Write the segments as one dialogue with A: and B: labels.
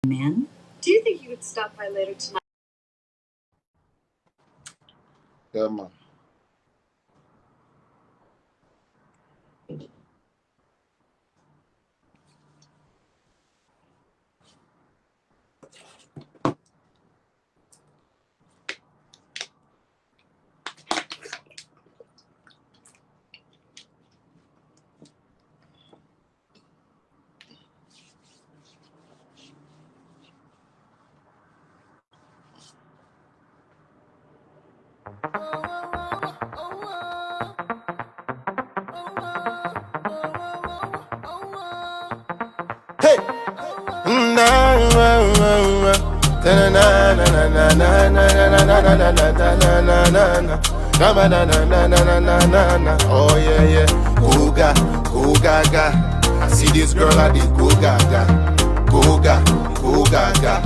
A: Man, do you think you could stop by later tonight?
B: Yeah, man. Hey! Oh yeah, yeah. Go ga, go gaga. I see this girl at the go gaga. Go ga, go gaga.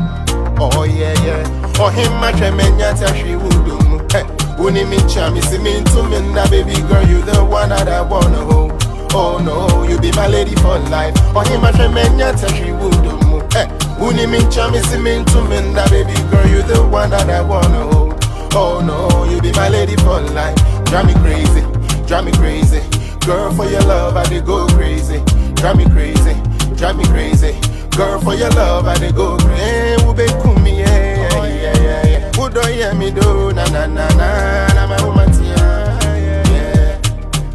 B: Oh yeah, yeah. Oh him my tremenya she would do. Hey, uni me chami see me to me na baby girl, you the one that I wanna hold. Oh no, you be my lady for life. Oh him my tremenya she would do. Hey, uni me chami see me to me na baby girl, you the one that I wanna hold. Oh no, you be my lady for life. Drive me crazy, drive me crazy. Girl, for your love, I did go crazy. Drive me crazy, drive me crazy. Girl, for your love, I did go crazy. Ube kumi, yeah, yeah, yeah, yeah. Who do you me do? Na na na na, na my woman, yeah.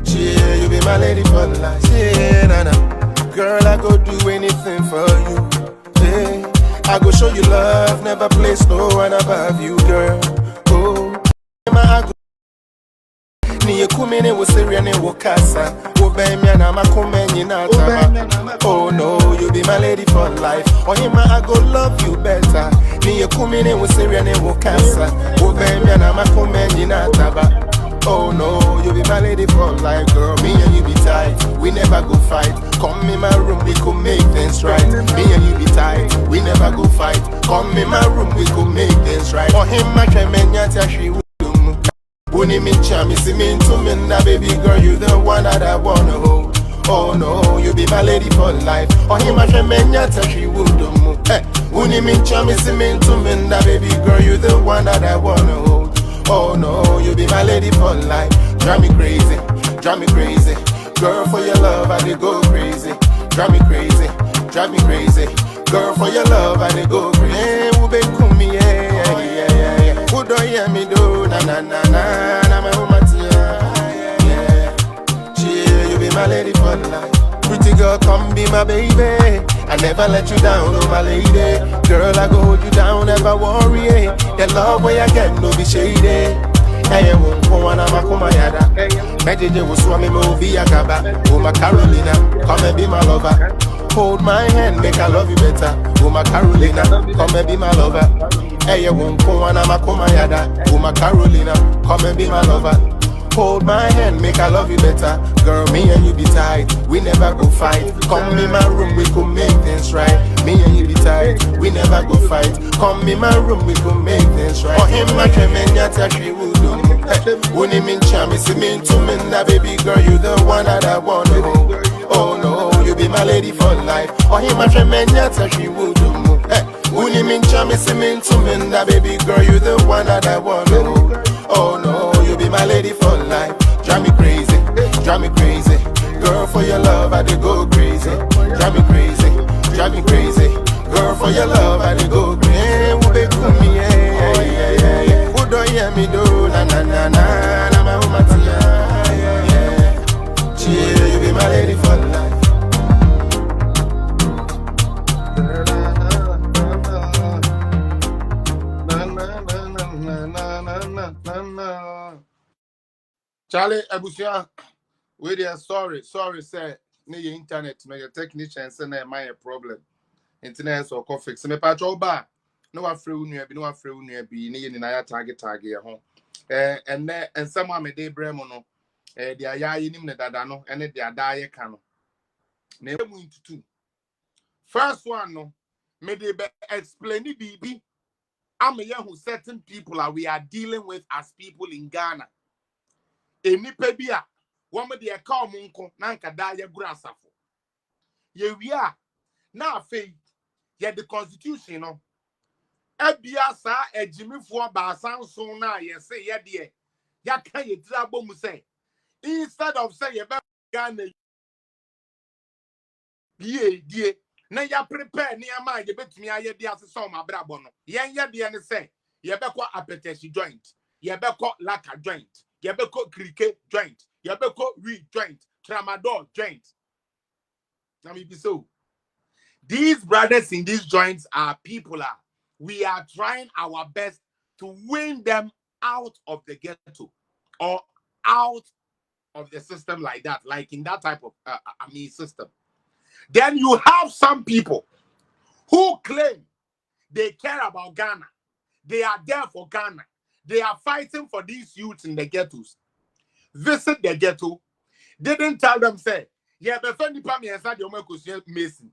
B: Yeah, you be my lady for life. Yeah, na na. Girl, I go do anything for you. Yeah, I go show you love, never place no one above you, girl. Oh, I go. Niye kumene wo seriane wo kasa wo bemia na makomeni na taba. Oh no, you be my lady for life. Oh hima I go love you better. Niye kumene wo seriane wo kasa wo bemia na makomeni na taba. Oh no, you be my lady for life, girl. Me and you be tight, we never go fight. Come in my room, we could make things right. Me and you be tight, we never go fight. Come in my room, we could make things right. Oh hima tremenya she Uni me chami see me to me na baby girl, you the one that I wanna hold. Oh no, you be my lady for life. Oh him a tremenya she would do. Hey, uni me chami see me to me na baby girl, you the one that I wanna hold. Oh no, you be my lady for life. Drive me crazy, drive me crazy. Girl, for your love I did go crazy. Drive me crazy, drive me crazy. Girl, for your love I did go crazy. Ube kumi, yeah, yeah, yeah, yeah. Who do you me do? Na na na na, na my woman, yeah, yeah. Yeah, you be my lady for life. Pretty girl, come be my baby. I never let you down, oh my lady. Girl, I go hold you down, never worry. The love where I get no be shady. Hey, won't go on, I'm a kumayada. Medjay will swami movie akaba. Oh my Carolina, come and be my lover. Hold my hand, make I love you better. Oh my Carolina, come and be my lover. Hey, won't go on, I'm a kumayada. Oh my Carolina, come and be my lover. Hold my hand, make I love you better. Girl, me and you be tight, we never go fight. Come in my room, we could make things right. Me and you be tight, we never go fight. Come in my room, we could make things right. Oh him my tremenya she would do. Uni min chami see me to me na baby girl, you the one that I wanna hold. Oh no, you be my lady for life. Oh him my tremenya she would do. Uni min chami see me to me na baby girl, you the one that I wanna hold. Oh no, you be my lady for life. Drive me crazy, drive me crazy. Girl, for your love I did go crazy. Drive me crazy, drive me crazy. Girl, for your love I did go crazy. Ube kumi, yeah, yeah, yeah, yeah. Who do you me do? Na na na na, na my woman, yeah, yeah. Yeah, you be my lady for life. Charlie, Abusia, we are sorry, sir. Your internet, your technician say na my problem. Internet so ko fix. Me pa cho ba. No wa free unu bi, no wa free unu bi. Ni ni na ya target ya ho. And someone me dey brem no. Dia ya yi nim ne dada no, ene dia da ye ka no. Na e mu into two. First one no, me dey explain the BB. I'm who certain people are we are dealing with as people in Ghana. Enipa bi a wo me de e ka omunko na nka da ye gura asafo ye wi a na afei
C: Yet the constitution, no. Ebia sa ejimi fo baasan so na ye say ye de. Ya kan ye trabo mu say. Instead of say ye be Ghana die na ya prepare ni ama ye betumi aye de asesa o mabrabo no. Yen ye de ne say ye be ko appetition joint, ye be ko laka joint, ye be ko cricket joint, ye be ko weed joint, tramadol joint. Na me be so. These brothers in these joints are people. We are trying our best to win them out of the ghetto or out of the system like that, like in that type of system. Then you have some people who claim they care about Ghana. They are there for Ghana. They are fighting for these youths in the ghettos. Visit the ghetto. Didn't tell them, say, yeah, but funny me inside your Mason.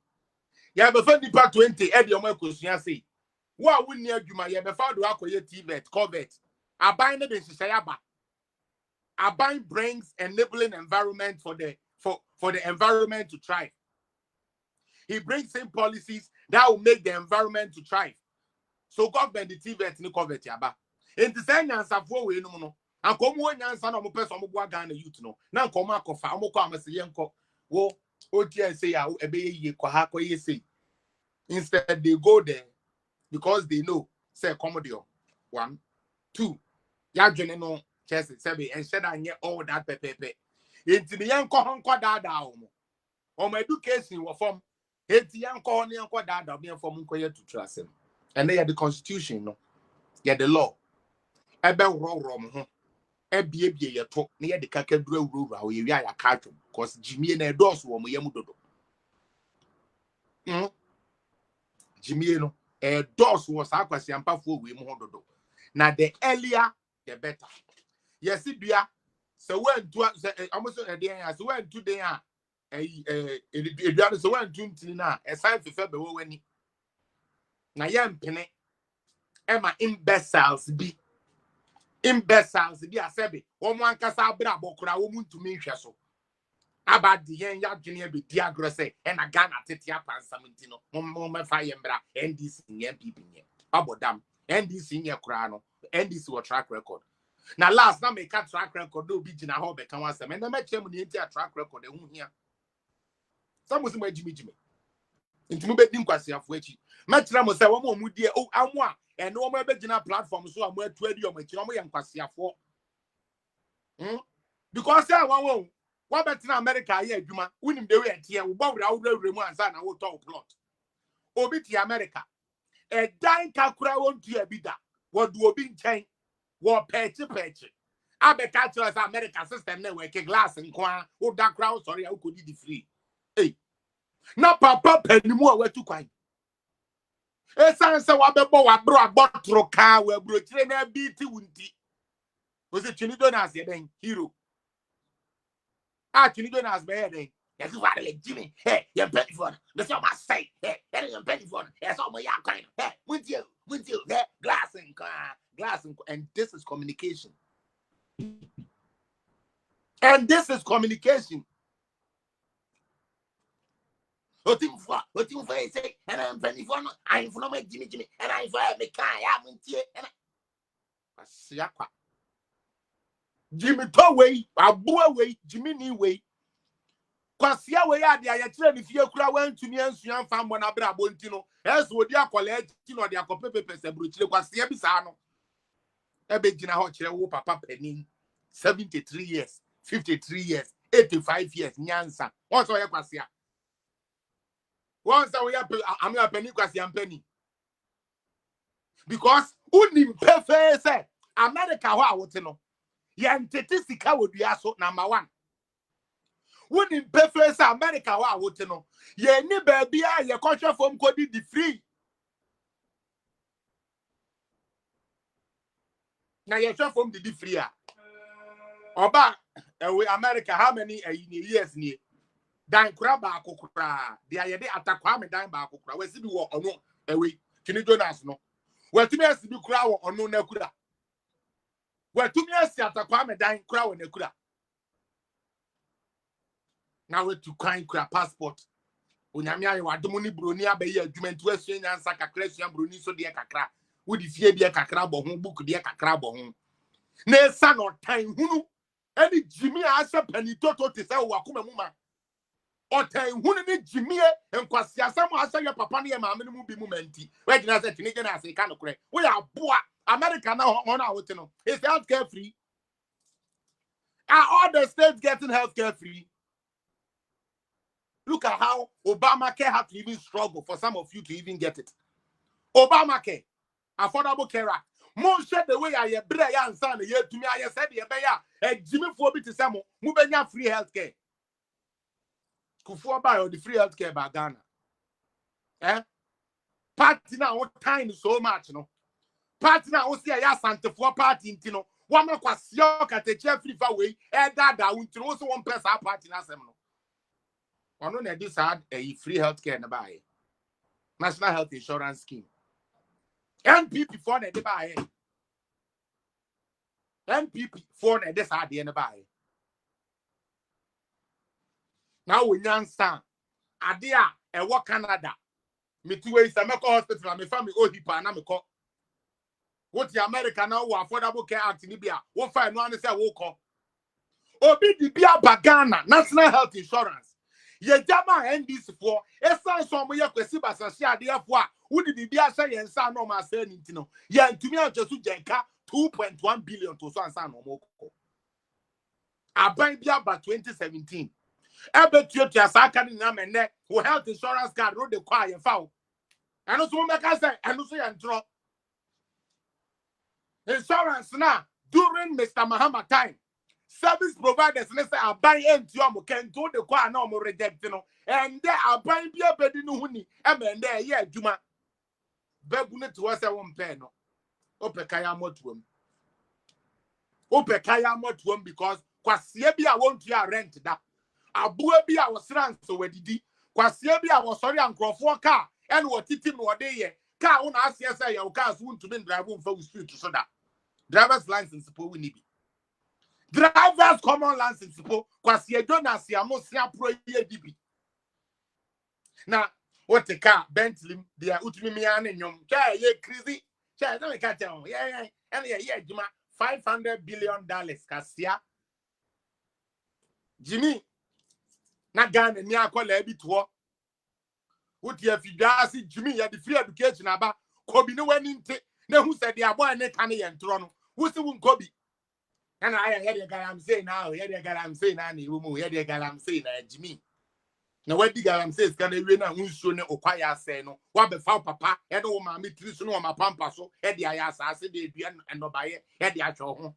C: Yeah, but funny 20, Eddie Omo say. What we near you, my before do I TVET, covet. I bind the Shayaba. I bind brings enabling environment for the environment to thrive. He brings in policies that will make the environment to thrive. So government the TVET no covet yaba. In the same answer for we no. And come one answer no person mo bua Ghana youth no. Na come akofa mo ko amase yenko. Wo OTN say ya ebe ye kwa ha ko ye say. Instead they go there because they know say commodio. 1, 2. Ya dwene no chese sebe and said anye all that pepepe. Enti me yanko honko dada omo. Omo education wo form. Enti yanko ne yanko dada me form nko ye tutrasem. And they are the constitution no. Yeah the law. Ebe ro mo ho. Ebie ye to na ye de kakadura wura wo ye wi aya ka atwom cause Jimmy na endorse wo mo yam dodo. Jimmy no endorse wo sa akwasi ampafo we mo ho dodo. Na the earlier the better. Yes, dua so when to almost a day as when today dua so when 20 na e sign fefe be wo wani. Na yam pene Emma imbeciles bi asebe wo mo ankasa abra bokura wo ntumi hwe so abadi yen ya dwene be di agrose e na Ghana tete apansamenti no mo me fa yembra NDC nye PP nye abodam NDC nye kura no NDC wo track record na last na me ka track record do bi gina ho be kan wasem na me kyem ne enti track record ehu hia samusi mo jimi enti mo be di nkwasiafo achi me kyerɛ mo sɛ wo mo die o amo a ene wo mo be gina platform so a mo atu adi o mo achi mo yɛ nkwasiafo because say one bet in America ye adwuma unim de we tie wo bawra wo mu ansa na wo to plot obi ti America e dan kakura won tu abida wo do obi nchen wo peche abeka tell America system na we ke glass nko wo da crowd sorry wo kodi di free na papa panimu a watu kwan e san se wa bebo wa bro agbotro ka wa bro kire na bi ti wunti o se chini donas ye den hero you don't ask me then. Yes, what like Jimmy. Hey, you're petty for that's what I say. Hey, you're petty for that's all my kind. Hey, with you, that glass and this is communication. And this is communication. What you for say, and I'm petty for I'm from my Jimmy, and I'm for me kind. I'm with you. And I see a quack. Jimmy Toway, a boy way, Jimmy New way. Kwasia we ya dia ye kire ni fie kura wantumi ansuan fa mbɔ na bra bonti no eso odi akɔle ti no de akɔpepepe se bruchile kwasia bi sa no ebe gina ho kire wo papa panin 73 years 53 years 85 years nyansa won so ye kwasia won so we am ya panin kwasia panin because unim pefe se America ho awote no ye ntete sika wodua so number 1 wouldn't prefer America wa wote no ye ni baby a ye culture from kodi di free na ye share from the free a oba we America how many years ni dan kura ba akokura dia ye de atakwa me dan ba akokura we si bi wo ono we Kini Jonas no we tumi asi bi kura wo ono na kura we tumi asi atakwa me dan kura wo na kura. Now we to kind passport. onyame aye wadom ni broni abayi adwuma nti wasua nyansa kakra sua broni so de kakra wodi fie de kakra bo ho book de kakra bo ho na esa no tan hunu ani jimi asa pani toto te se wakoma mu ma otan hunu ni jimi enkwasi asam asa ye papa ne ye maame no mu bi mu manti we gina se tini gina ase ka no kure we ya boa America na ho na wote no is healthcare free. Are all the states getting healthcare free? Look at how Obamacare had to even struggle for some of you to even get it. Obamacare, Affordable Care Act. Most said the way I break and son, ye to me, I said, ye beya, Jimmy Fobi to some, Mubenya free healthcare. Kufuor by the free healthcare by Ghana. Party now, what time is so much, no? Party now, what's the Santa for party, you know? One more was yoke at the Jeffrey away, and that to also one person party in Assembly. One on this had a free healthcare in the buy. National Health Insurance Scheme. NPP for the buy. NPP for this had the end buy. Now we understand. Adia, a work Canada. Me two ways, I make hospital, and my family, oh, he pan, I'm a cop. What the American now, Affordable Care Act in Libya, what fine one is a walk up. Obi di bia Bagana, National Health Insurance. Ye jama NDC for, esan so mo ye kwesi basase ade afo wo di bia say yen sa no ma say nintino. Ye ntumi ajesu jenka 2.1 billion to so ansa no mo ko. Aban bia ba 2017. Ebe tuatua sa aka ni na menne, wo health insurance card ro de kwa ye fa wo. Eno so mo meka say, eno so ye ntro. Insurance na during Mr. Mahama time. Service providers let's say I buy into you can do the kwa na mo reject no and there I buy be abedi no huni and there yeah juma begune to us one pen no opekaya motuom because kwasie bi a want to rent that abua bi a was ran so wedidi kwasie bi a was sorry ankrofo car and what titi no dey here car una asie say your cars won't to be drive for street so that driver's license po we need drivers common license po kwasi Jonas ya mo sia pro ye dibi na what the car Bentley dia utumi mi an nyom cha ye crazy cha na me ka cha yeah and yeah juma $500 billion kasia Jimmy na Ghana ni akola bi to what ye fidasi Jimmy ya the free education aba kobi ne wani nte na hu se dia boy ne kan ye ntro no wo se won kobi. And I hear the guy I'm saying now, hear the guy I'm saying now, hear the guy I'm saying Jimmy. Now what the guy I'm saying is gonna win and who's soon or quiet say no. What be found papa, and oh my meat no my pampa so head the ayas I said they be and no buy it, head the actual home.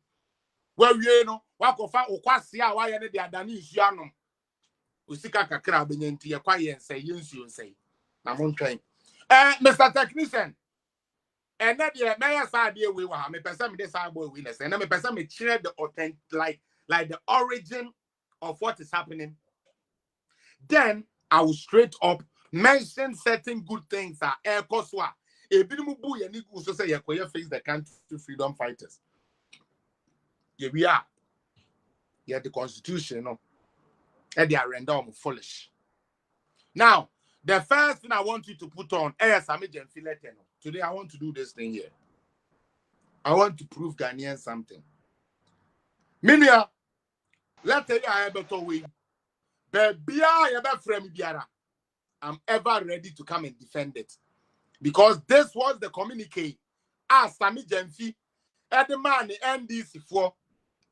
C: Well you know, what go find or quasia why any the Adanis yanum. Usika crab in your quiet and say you say. I'm on train. Mr. Technician. And that the mayor's idea we were me person this boy winners and me person me share the authentic like the origin of what is happening. Then I will straight up mention certain good things are air coswa. A binimu bu ya ni so say ya face the country freedom fighters. Here we are. Yeah, the constitution, no. And they are random foolish. Now, the first thing I want you to put on today I want to do this thing here. I want to prove Ghanaians something. Minia, let's say I have a way. I'm ever ready to come and defend it. Because this was the communique. As Sami Jenfi, at the man NDC for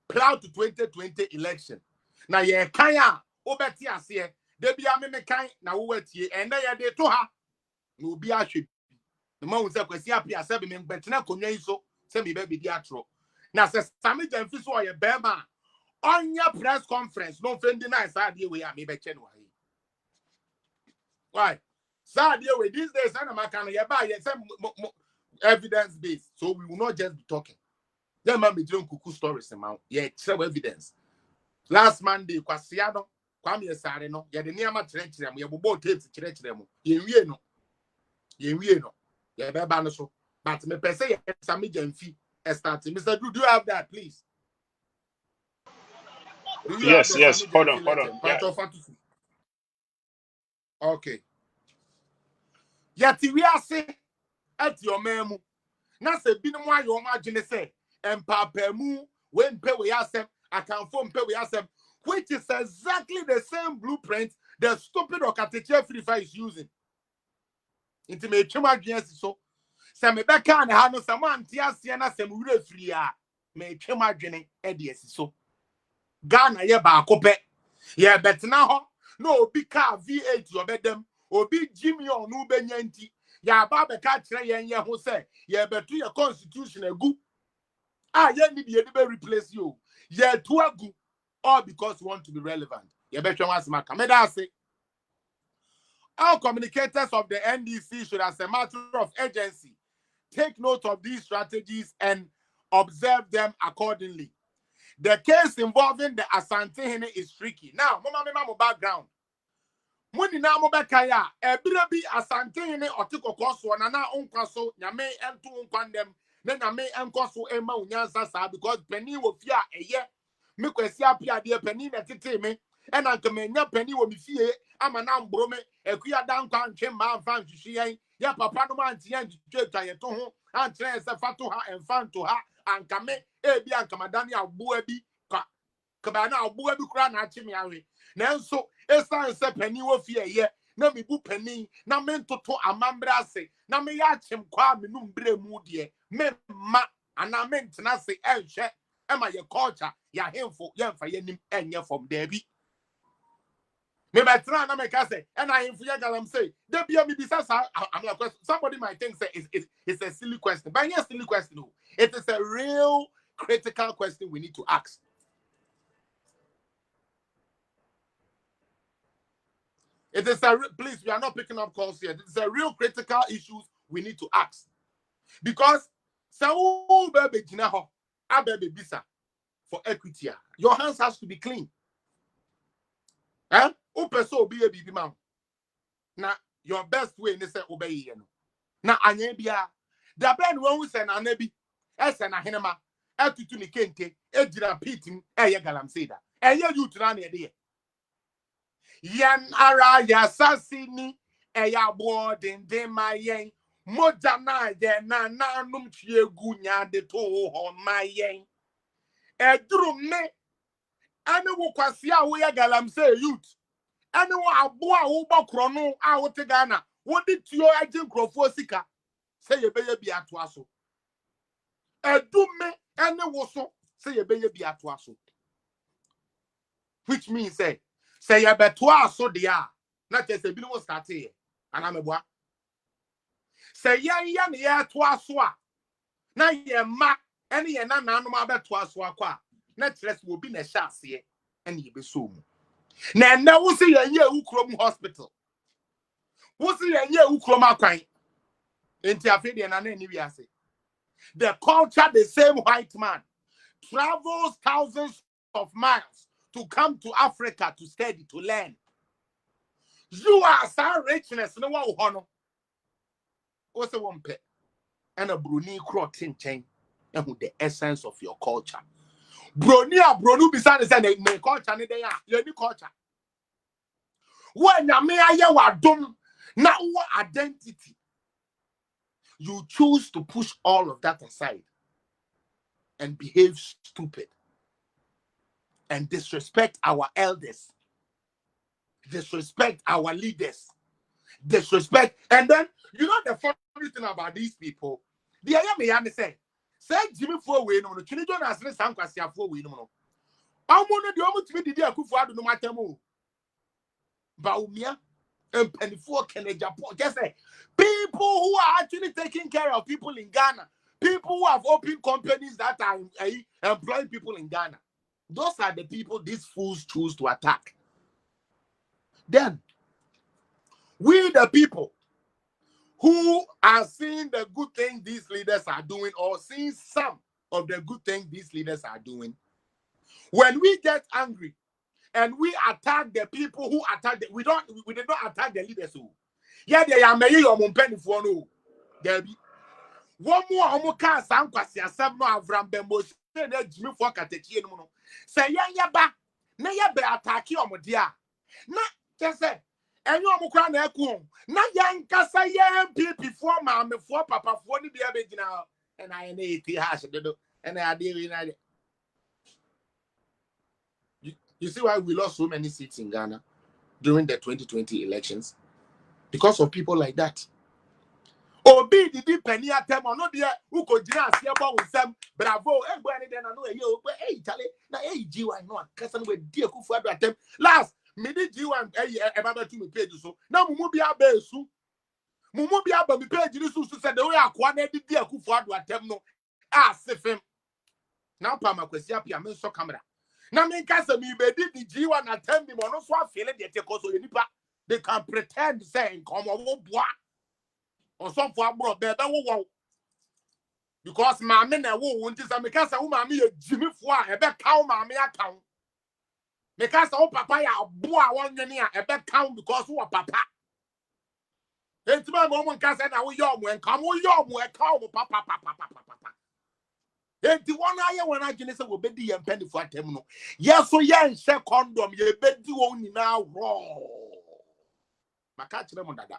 C: proud to 2020 election. Now, yeah, Kaya, Obeti Asie, they be a memekai, now wait ye, and they are there to her. No be a ship. The moment that was happy as 7 men, but now so semi baby diatro. Now, says Sami Jenfi, so I bema on your press conference, no friendly nice idea we are maybe January. Why? Sad with these days, and I'm kind of some evidence based, so we will not just be talking. There might be doing cuckoo stories amount. Yeah, some evidence. Last Monday, Kwasiano, Kwame Sareno, yeah, the near my church, we have both tapes to church them. You know, yeah, Babanoso. But me per se, some medium fee, starting. Mr. Do you have that, please? Do you
D: Yes,
C: have
D: yes.
C: the
D: Hold on. Yeah.
C: Okay. Yet we are say at your memu. Na se binom ayo ma agene say empapemu when pay we asem akanfo mpe we asem, which is exactly the same blueprint the stupid Okateche Free Fire is using. Into me chuma adwene so se me beka na ha no se mo ante ase na se mo wura firi a me chuma adwene e de so Ghana ye ba akopɛ ye betena ho no obi ka V8 obedem obi Jimmy onu benya nti ya ba be ka kire yen ye ho se ye betu ye constitution agu ye need ye be replace you ye to agu all because you want to be relevant. Ye betwe wan asema ka me da ase. All communicators of the NDC should, as a matter of urgency, take note of these strategies and observe them accordingly. The case involving the Asante Hene is tricky. Now, mama background. Muni na mo bekaya ebire bi Asante Hene otiko koso na na onkwaso nyame entu nkwandem na nyame enkoso ema unyansa sa because penny wo fia eye me kwesi apia de penny na tete me and ankamenya penny wo mi fie ama na mboro me ekuya dan kwa ntwe ma fa nhwehwe ya papa no man tie ntwetwa ye to ho antre se fato ha enfanto ha ankame ebi ankamadani abu abi ka na abu abi kura na achi me awe nanso esan se penny wo fie ye na mi bu penny na me ntoto amambra se na me ya chim kwa me num bre mu de me ma ana me ntena se ehwe ema ye culture ya hemfo ye mfa ye nim enye from there bi me betra na me ka say and I hemfo ye galam say there be me bisa I'm like somebody might think say it's a silly question, but yes, silly question no, it is a real critical question we need to ask. It is please, we are not picking up calls here. It is a real critical issues we need to ask. Because baby bisa for equity. Your hands has to be clean. Upeso be a baby man. Now your best way is to obey you. Now anyebia the ben won say na nabi ese na henema etutu ni kente ejira pitin galam seda. You na na Yan ara ya sasini eya boarding de mayen moja na ye na num chiegu nya de to ho mayen eduru me ane wo kwase a wo ya galam say youth ane wo abo a wo bokro no a wo te Ghana wo di tuo agye nkrofo sika say ye beye bi ato aso edu me ane wo so say ye beye bi ato aso, which means say ye beto aso de a na chese bi no start here ana meboa say ye na ye to aso a na ye ma ene ye na nanom abeto aso akwa na chese obi na hye ase ene ye beso mu na wo se ye ukrom hospital wo se ye ukrom akwan enti afede na ni wi ase. The culture, the same white man travels thousands of miles to come to Africa to study, to learn. You are some richness, no one honor. Also, one pet and a bruni crotting chain, and with the essence of your culture. Bronia, Bronu, besides the culture, they are your culture. When you may I done now identity, you choose to push all of that aside and behave stupid and disrespect our elders, disrespect our leaders, disrespect. And then, you know the funny thing about these people, the Ayame say Jimmy for way no, Chinijo has no Sankasia for way no. I'm one of the almost made the idea of no matter more. Baumia and Penny for Kennedy, just say people who are actually taking care of people in Ghana, people who have opened companies that are employing people in Ghana. Those are the people these fools choose to attack. Then, we the people who are seeing the good things these leaders are doing or seeing some of the good things these leaders are doing, when we get angry and we attack the people who attack them, we did not attack the leaders who. Yeah, they are making your penny for no. There be one more car sankwasi asem no avram bembo say na Jimmy for katechie no no. Say ya ba na ya be attack your dia. Na just say and you are na eku na yan kasa yan people for mama for papa for ni bia be gina and I na eti hash do and I dey na you see why we lost so many seats in Ghana during the 2020 elections because of people like that. Obi didi penny atem no dia who ko gina asie bo wusam bravo egbo ani den na no eyo hey chale na hey G1 no akasa no we di akufu ado atem last me di G1 e baba to me page so na mumu bia ba esu mumu bia ba me page ni so say the way akwa na di akufu ado atem no asefem na pa makwasi apia me so camera na me kasa me be di G1 atem bi mo no so afele de te ko so nipa they can pretend say come wo boa or some for abroad there wo because maame na wo wonti say me kasa wo maame ye jimi fo a e be kaw maame akaw me kasa wo papa ya boa wonwene a e be kaw because wo papa entima mo kasa na wo yo mo enka mo yo mo e kaw mo papa enti won aye won agene say wo bedi ye mpani fo atem no yeso ye nhye condom ye bedi won nyina raw maka kire mo dada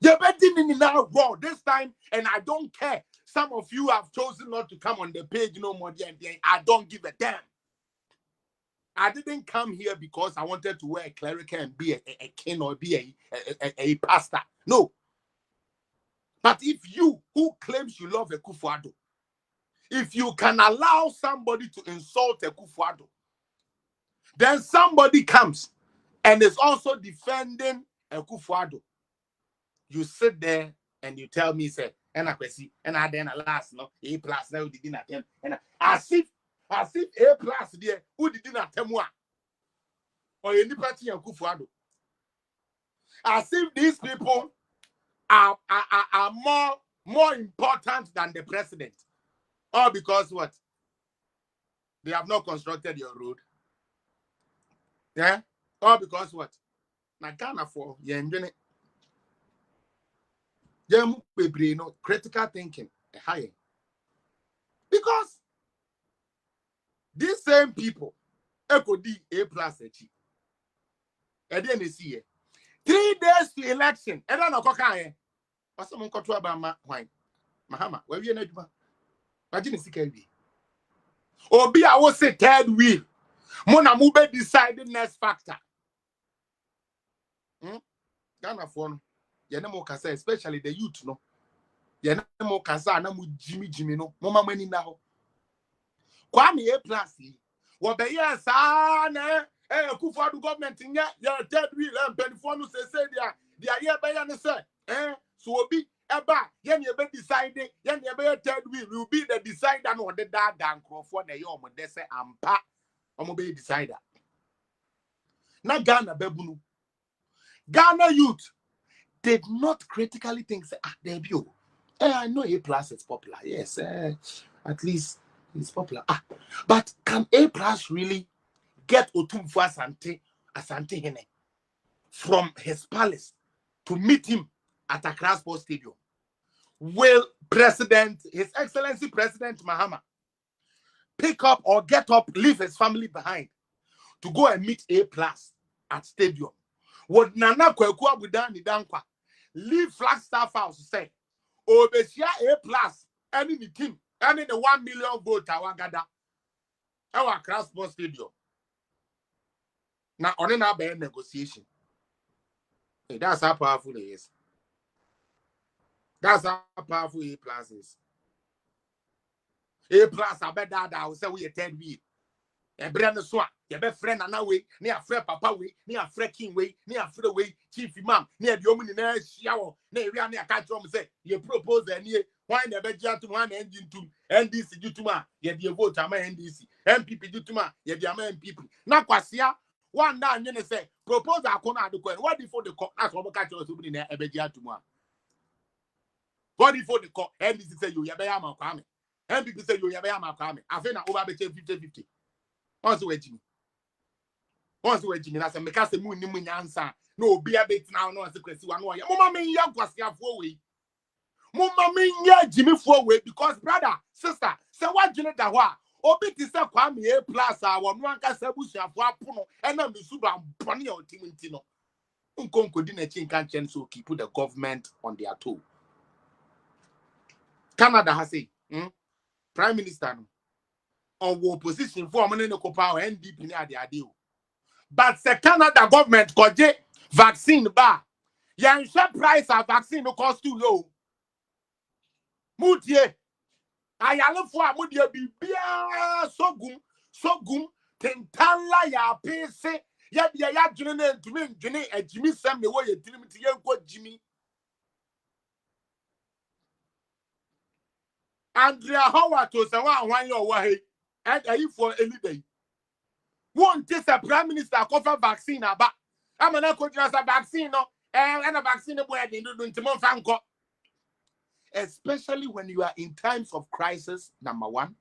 C: you're betting now raw this time, and I don't care. Some of you have chosen not to come on the page no more. I don't give a damn. I didn't come here because I wanted to wear a clerical and be a king or be a pastor. No. But if you, who claims you love a Kufuado, if you can allow somebody to insult a Kufuado, then somebody comes and is also defending a Kufuado. You sit there and you tell me, say, and I see, and I then last no A plus now did not tell, and as if A plus there who did not tell moi or any party and Kufuado. As if these people are more important than the president. All because what? They have not constructed your road. Yeah? All because what? Now Ghana for you enjoy it. Critical thinking higher because these same people echo D A plus H. And then they see 3 days to election. I don't know cocaine. Or someone got to about wine. Mahama, where you know? Imagine it's CKB. Or be I will say third wheel. Mona Mube decided next factor. Ghana for no kasa, especially the youth no. No kasa na mu Jimmy no. Mama many now. Kwame A plus. What be yes, na Kufuado government in your third wheel and Penifonu say they are here by and say, so be eba, yen you be deciding, yen you be third wheel will be the decider no the dad dan Crawford na yo mo de say ampa omo be decider. Na Ghana bebunu. Ghana youth did not critically think say there be I know A plus is popular. Yes, at least it's popular. But can A plus really get Otumfu Asante Hene from his palace to meet him at Accra Sports Stadium? Will His Excellency President Mahama pick up or get up, leave his family behind to go and meet A plus at stadium? Would Nana Kweku Abudani Dankwa leave Flagstaff House to say, Obesia A plus, any the team, any the 1 million vote Awagada, our Accra Sports Stadium? Now, on an negotiation. Hey, that's how powerful it is. That's how powerful A plus is. A plus, I bet that I will say we attend we. A brand of swat, your best friend and away, near Fred Papa way, near Fred King way, near Fred way, Chief Imam, near the woman in a shower, near a catch from say, you propose and ye, why never jar to one engine to NDC do to ma, yet your vote am NDC, MPP do to ma, yet the American people. Now, Quasia, one down, you say, propose a corner the coin. What before the court? That's what catch us in a bejar to ma. What before the court? NDC say you Yabama Kwame. MPP say you Yabama Kwame. I think I over 50-50. Once we Jimmy. That's a mecase moon in answer. No, be a bit now, no, as a question. Mama, me, young Quasia 4 way. Mama, me, Jimmy 4 way because brother, sister, say what Jenny Dawa Obi ti se Kwame A plus a wonu anka sabusuafo apono ena misuba mpone ya otiminti no. Unkonko di na chi nka chen so keep the government on their toe. Canada has say, Prime Minister no or opposition for money no power NDP ni ade ade o. But the Canada government koje vaccine ba. Yan price of vaccine no cost too low. Mutie ayalefo a modie bibia sogum tentala ya pese ya de ya dwene na ntumi ndwene agimi sam ne wo ye tirim ti yenko jimi Andrea Howard to say wa hwan ye owo he and ayi for any day won take a prime minister cover vaccine aba amana ko jira sa vaccine no and a vaccine boy dey do ntimo fa nko. Especially when you are in times of crisis, number one,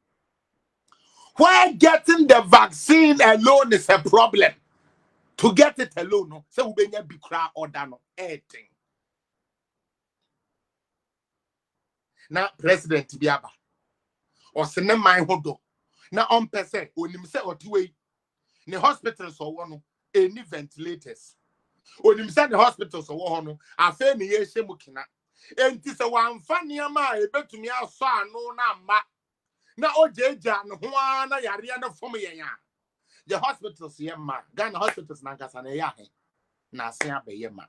C: where getting the vaccine alone is a problem. To get it alone, no, so we be big crowd or no anything. Now, President Biaba or send my hodo. Now, on per se, when him say or two way, the hospitals or one any ventilators. When him say the hospitals or one, I feel me ye shemukina. And this a one funny ama, a bet to me outside no na. Na ojeja no na yare na fom ye ya. The hospitals ye ma. Ghana hospitals na nkasa na ya he. Na ase abeye ma.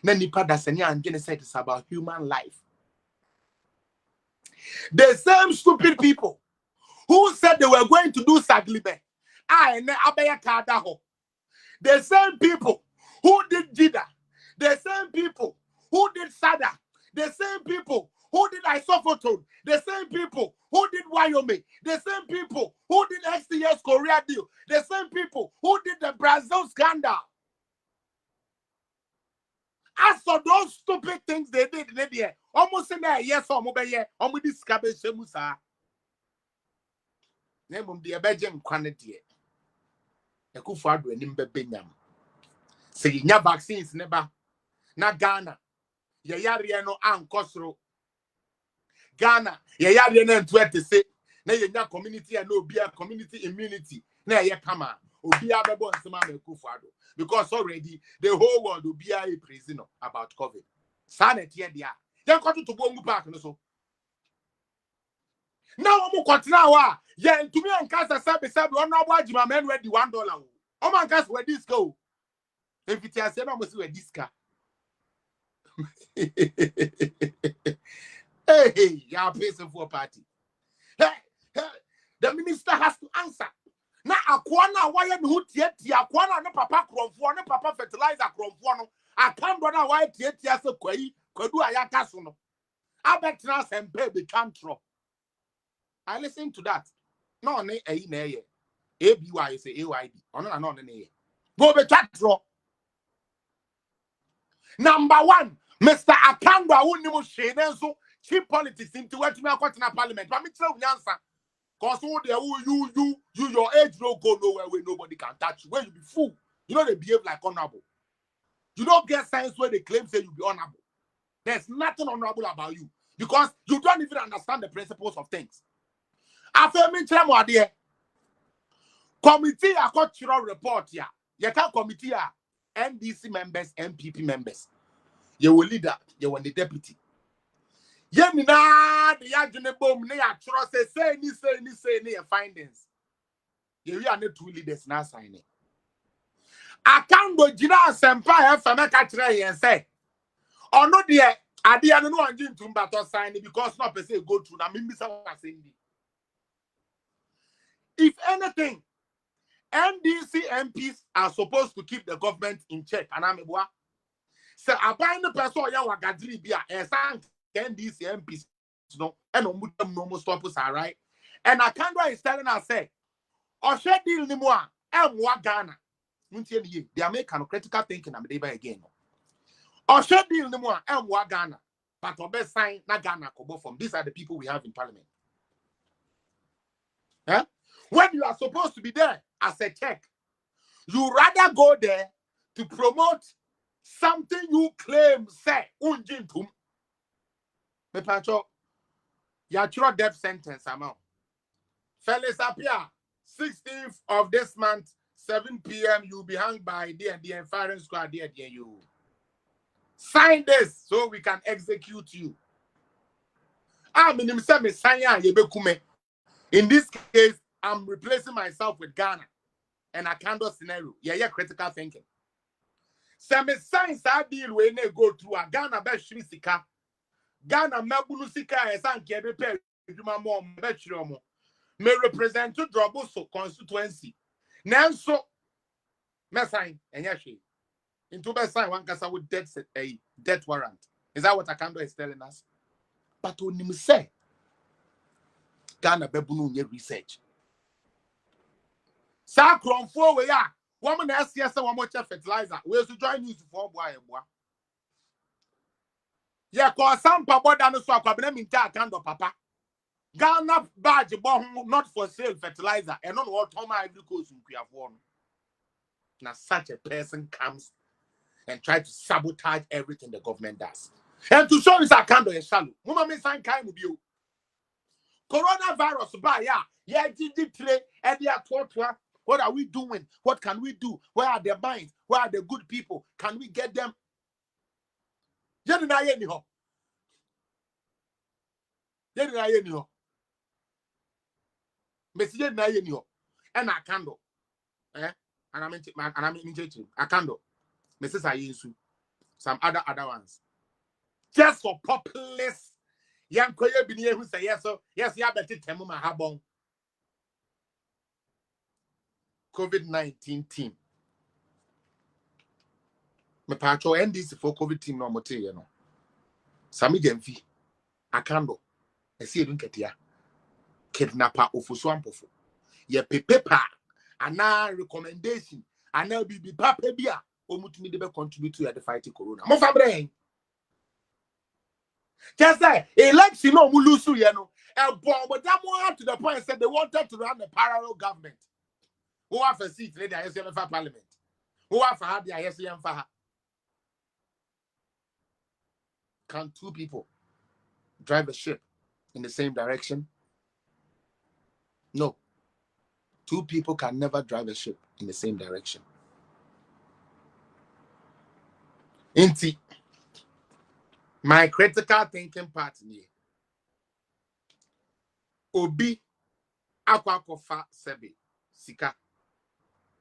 C: Na nipa da sani angene said it's about human life. The same stupid people who said they were going to do saglibe. Ne abeye kada ho. The same people who did jida. The same people who did sada. The same people who did isophoton, the same people who did Wyoming, the same people who did XTS Korea deal, the same people who did the Brazil scandal. As for those stupid things they did in the almost in there, yes, or mobile, almost this cabbage musa. Name of the Belgian quantity. A kufadu and nimbe benyam. Say, ya vaccines never, na Ghana, ya yariano and Kosro. Ghana, ye yare na ntwete se na ye nya community and no be a community immunity na ye kama obi abebo nsema mekufado because already the whole world will be a prisoner about COVID. Sanet ye dia. Ye kwatu to Bongu Park no so. Now omo kwatena wa ye ntumi ankasa sabe ono abo agima men ready $1. Omo ankasa we disco. If it is na mo si we disca. Hey, you are paying for a party. Hey, the minister has to answer. Now, Aquana, why am I yet? Aquana, no papa cromfo, no papa fertilizer cromfo. I can't run away yet. Yes, a quay, could do a yakasuno. I bet now and pay the control. I listen to that. No, nay, nay, ABY say AYD. Oh, no, nay. Go be control. Number one, Mr. Akanda, who knew Shane, cheap politics into what you are in parliament. But me tell you answer. Cause all there you your age no go nowhere where nobody can touch you. Where you be fool. You know they behave like honorable. You don't get science where they claim say you be honorable. There's nothing honorable about you because you don't even understand the principles of things. After me tell me there. Committee a cultural report here. You can committee NDC members, MPP members. You will leader, you will the deputy. Yemina the yajune bomb ne ya trust say any findings. You are not two leaders now signing. I can't go jina sempa FM katre yen say. Or no dear, I did no one to battle signing because not per se go through na mimi say if anything, NDC MPs are supposed to keep the government in check. And I'm a so I find the person ya wagadri bia NDC MPs no and no stop us right. And I can't go is telling us say or share deal ni more Ghana. They are making critical thinking and they again. Or share deal ni more Ghana. But or best sign na Ghana kobo from these are the people we have in parliament. Huh? When you are supposed to be there as a check, you rather go there to promote something you claim say unjintum. Me pacho, ya chiro death sentence amount. Fellas Apia, 16th of this month, 7 p.m. You'll be hung by the firing squad there, you. Sign this so we can execute you. In this case, I'm replacing myself with Ghana and a candle scenario. Yeah, critical thinking. Some signs are deal when they go through a Ghana best sika. Ghana mabulu sika esan kebe pe juma mo betchromo. May represent to Droboso constituency. Nanso me sign enyashi. Into be sign one kasa with death warrant. Is that what Akando is telling us? But when you say Ghana bebunu nye research. Sa kronfo we ya woman na ase ase woman fertilizer we so join news for boy eboa. Yeah, cause some papa no so akwabena minta Akando papa. Ghana badge not for sale fertilizer and not what Toma Ivory Coast in Kuyafor. Now such a person comes and try to sabotage everything the government does. And to show this Akando is shallow. Mama me sign kind with you. Coronavirus by yeah, trade and what are we doing? What can we do? Where are their minds? Where are the good people? Can we get them? Message na ye ni ho and Akando and I'm in Akando Mrs. Ayensu some other ones just for populist young koye bi who say yes ya beti temu ma habon COVID-19 team me pacho NDC for COVID team no mote ye no Sami Gemfi Akando esi edun ketia kidnapper ofusu ampofo ye pepa ana recommendation ana bibi papa bia omutumi de be contribute to the fight corona mo fa brain just say election no mu lose ye no e bomb that one to the point said they wanted to run a parallel government who have a seat in the ISM parliament who have had the ISM for can two people drive a ship in the same direction? No. Two people can never drive a ship in the same direction. Inti, my critical thinking part here. Obi akwakofa sebe sika.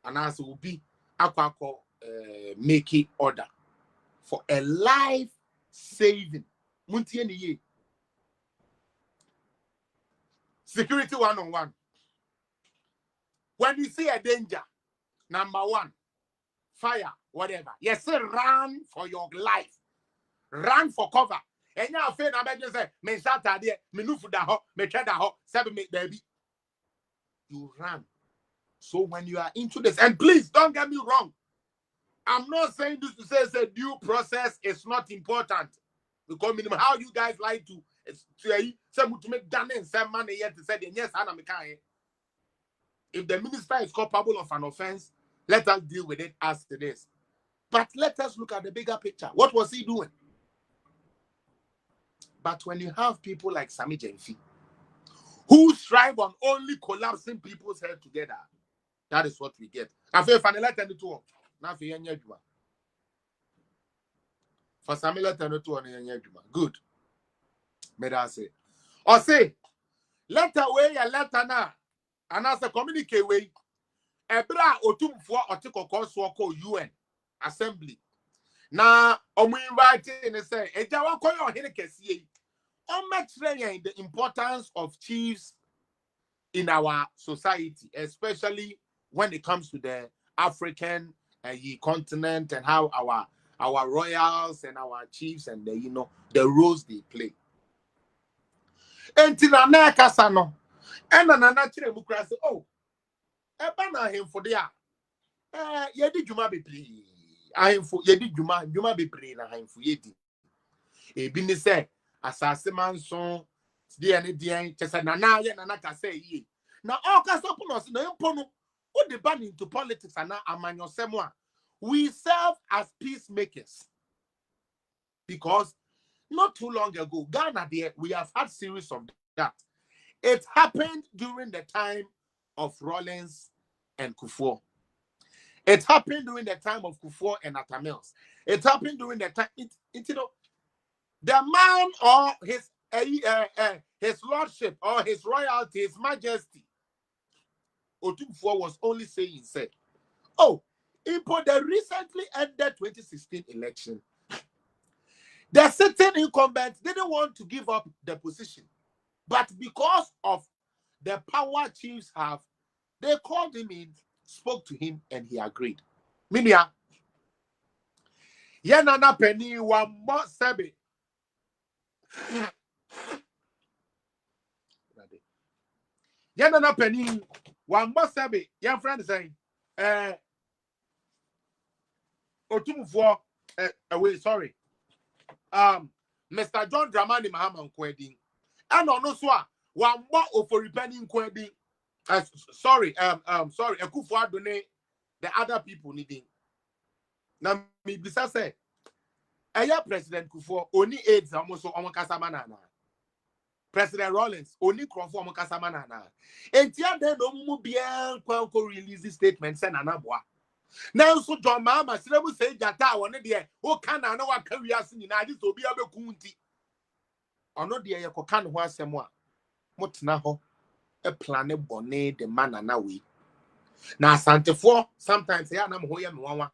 C: And as Obi akwako make order for a life saving. Muntie ni ye. Security 1-on-1. When you see a danger, number one, fire, whatever. Yes, run for your life. Run for cover. And you are afraid about you say, me shata there, me nufu da ho, me cheda ho, seven me baby. You run. So when you are into this, and please don't get me wrong. I'm not saying this to say due process is not important. Because minimum how you guys like to say to make done and some money yet to say yes, Anna Mekai. If the minister is culpable of an offense, let us deal with it as it is. But let us look at the bigger picture. What was he doing? But when you have people like Sami Jenfi, who strive on only collapsing people's head together, that is what we get. For Sami good. May I say? Or say, letter way a letter now. And as a communicate way, Ebra otumfo otikoko so call UN Assembly. Na omu invite and say, Eja wa koyo hene kesiye. The importance of chiefs in our society, especially when it comes to the African continent and how our royals and our chiefs and the roles they play. Entina na kasa no. Ena na chire bukrase oh eba na hemfo de a yedi dwuma bebre ahemfo yedi dwuma bebre na hemfo yedi ebi ni se asase manso de ene de chese na ye na ka say ye na all ka sopunos na empo no o de ban into politics and amanyosem a we serve as peacemakers because not too long ago Ghana there we have had series of that. It happened during the time of Rawlins and Kufuor. It happened during the time of Kufuor and Atamils. It happened during the time, you know, the man or his lordship or his royalty, his majesty, Otumfuo was only saying, said, oh, in the recently ended 2016 election, the sitting incumbent didn't want to give up the position. But because of the power chiefs have, they called him in, spoke to him, and he agreed. Minia, Yanana Penny, one more Sabi. Yanana Penny, one more Sabi. Your friend saying, Otumfuo, away, sorry. Mr. John Dramani Mahama Nkwedi. And on so one more of a repenting Nkwedi. Sorry, Akufo Adone, the other people needing. Now, me bisa say, President Kufuor only aids almost on Casamana. President Rawlins only Crawford on Casamana. And tia then no bien Quanco release statement send an abwa. Now so John Mama Sinabu say Jata one there. Oh, can I know what career in this will be able kunti. Or no dear Yakokan was some more. Motnaho a planet bonnet the man and we. Now Santa Four sometimes I am Hoyam.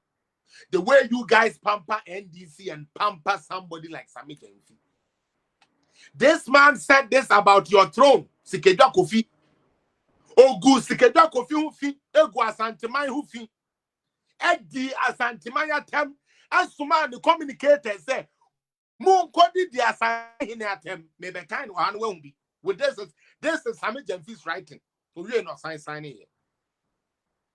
C: The way you guys pamper NDC and pamper somebody like Sami Jenfi. This man said this about your throne. Sikeja Kofi. Ogu Sikeja Kofi Hufi. Egu Asantimai Hufi. Edi Asantimaya Tem. As Suman the communicator say, Moon Kodi the Asantimaya maybe kind one won't be. With this is Sami Jenfi's writing. So you are not signing here.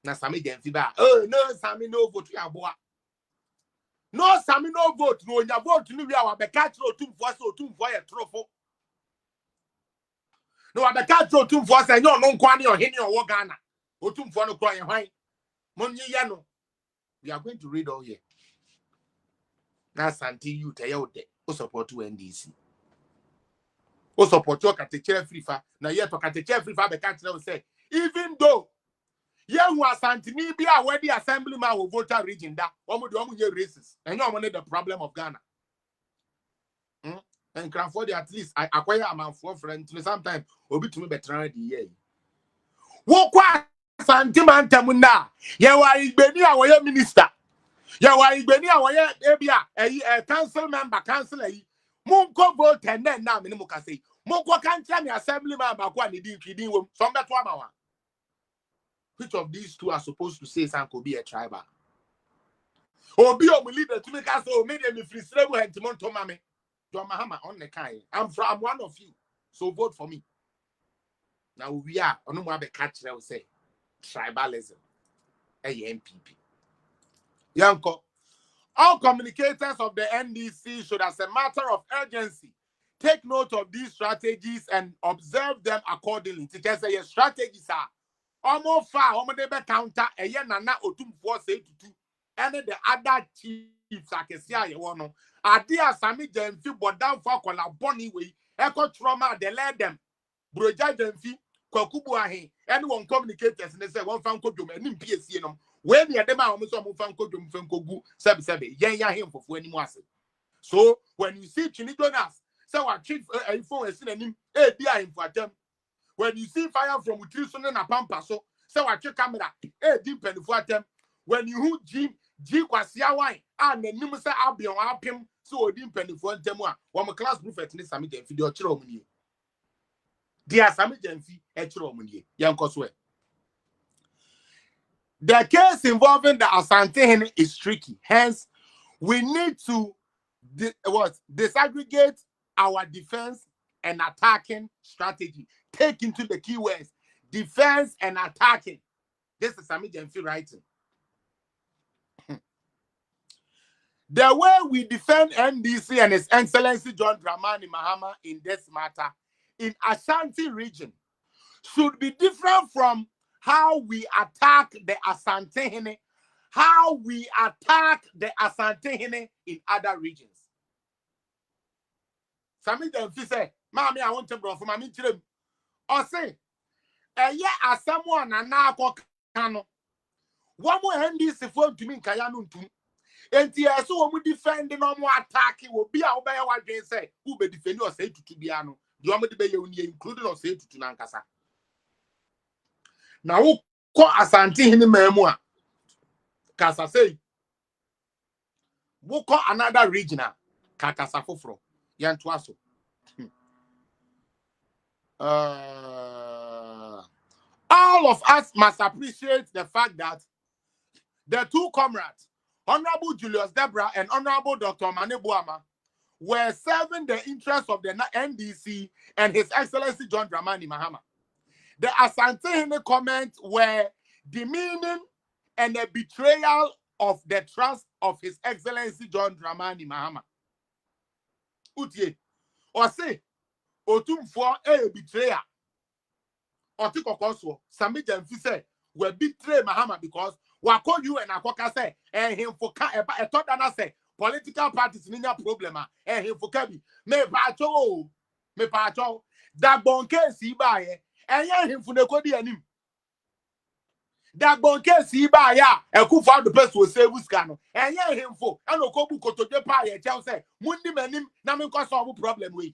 C: Now Sami Jenfi ba. Oh no, Sami no vote ya boa. No, Sami no vote. No, your vote no we are be catch Otumfuo so Otumfuo ye trofo. No, be catch Otumfuo say no kwani o hini o Ghana. Otumfuo no kwa ye hwan. Monyi ye no. We are going to read all here. Na Santi you tell you de. O support to NDC. O support to Kateche Frifa. Na ye to Kateche Frifa be catch them say even though Young was Santini be where the assemblyman will vote region that almost the races. And you want the problem of Ghana. And Crawford at least I acquire a man for friend sometimes will be to me better the year. What Santiman Tamunda? You are Ibenia or your minister. You are Ibenia or your a council member, councillor. Munko vote and then now Minimuka say. Munko can't tell me assemblyman back one didn't some better one. Which of these two are supposed to say San could be a tribal? Or be a leader to make us so made me free slave and Timon Tomame. John Mahama on the kind. I'm one of you. So vote for me. Now we are on the catch will say tribalism. A MPP. Yanko. All communicators of the NDC should, as a matter of urgency, take note of these strategies and observe them accordingly. Teachers say strategies are almost far, almost never counter a year nana Otumfuo say to and the other chiefs I can see I want no. Adia Sami Jenfi but down for kola bonny way, echo trauma, they let them. Broja Jenfi, Kwakubu ahe, anyone communicators and they say one fan could do and PSC no. When the other almost some fan could do Fankogu, Sabi, ya him for any more. So when you see Chinidonas, so our chief phone is in him, dear him for them. When you see fire from Utilson and a pampa, so I check camera, deep and for them. When you G Kwasia wine, and the Nimasa Albion Alpim, so deep and for them one class prefect in Sami Jenfi, your children. Dear Sami Jenfi, a children, young Cosway. The case involving the Asante is tricky. Hence, we need to disaggregate our defense and attacking strategy. Take into the keywords defense and attacking. This is Sami Jenfi writing. The way we defend NDC and His Excellency John Dramani Mahama in this matter in Ashanti region should be different from how we attack the Asante, how we attack the Asante in other regions. Sami Jenfi say, Mommy, I want to go for my children. Or say, as someone and now cano. One more NDC phone to me, Kayanuntum. And the so we defend the normal attack will be our way what they say, who be defend or say to Tibiano. You want me to be included or say to Nankasa. Now, who call Asante in the memoir? Kasa say, who call another regional? Kakasafofro, Yantuaso. All of us must appreciate the fact that the two comrades, Honorable Julius Debra and Honorable Dr. Mane Buama, were serving the interests of the NDC and His Excellency John Dramani Mahama. The Asante comments were demeaning and a betrayal of the trust of His Excellency John Dramani Mahama. Utie, or say, Otum for a betrayer. Otiko Koso, Sami Jamfi say, we betray Mahama because wako you and Akoka say, and him for a thought that I say, political parties in your problem, and him for Kabi, me pacho, that bonke si baye, and yan him for the Kodi and him. That bonke si baye, and who found the person will say Wuskano, and yan him for, and Okobu Koto de Paye, Chelsea, Mundi Menim, Namin Koso problem with.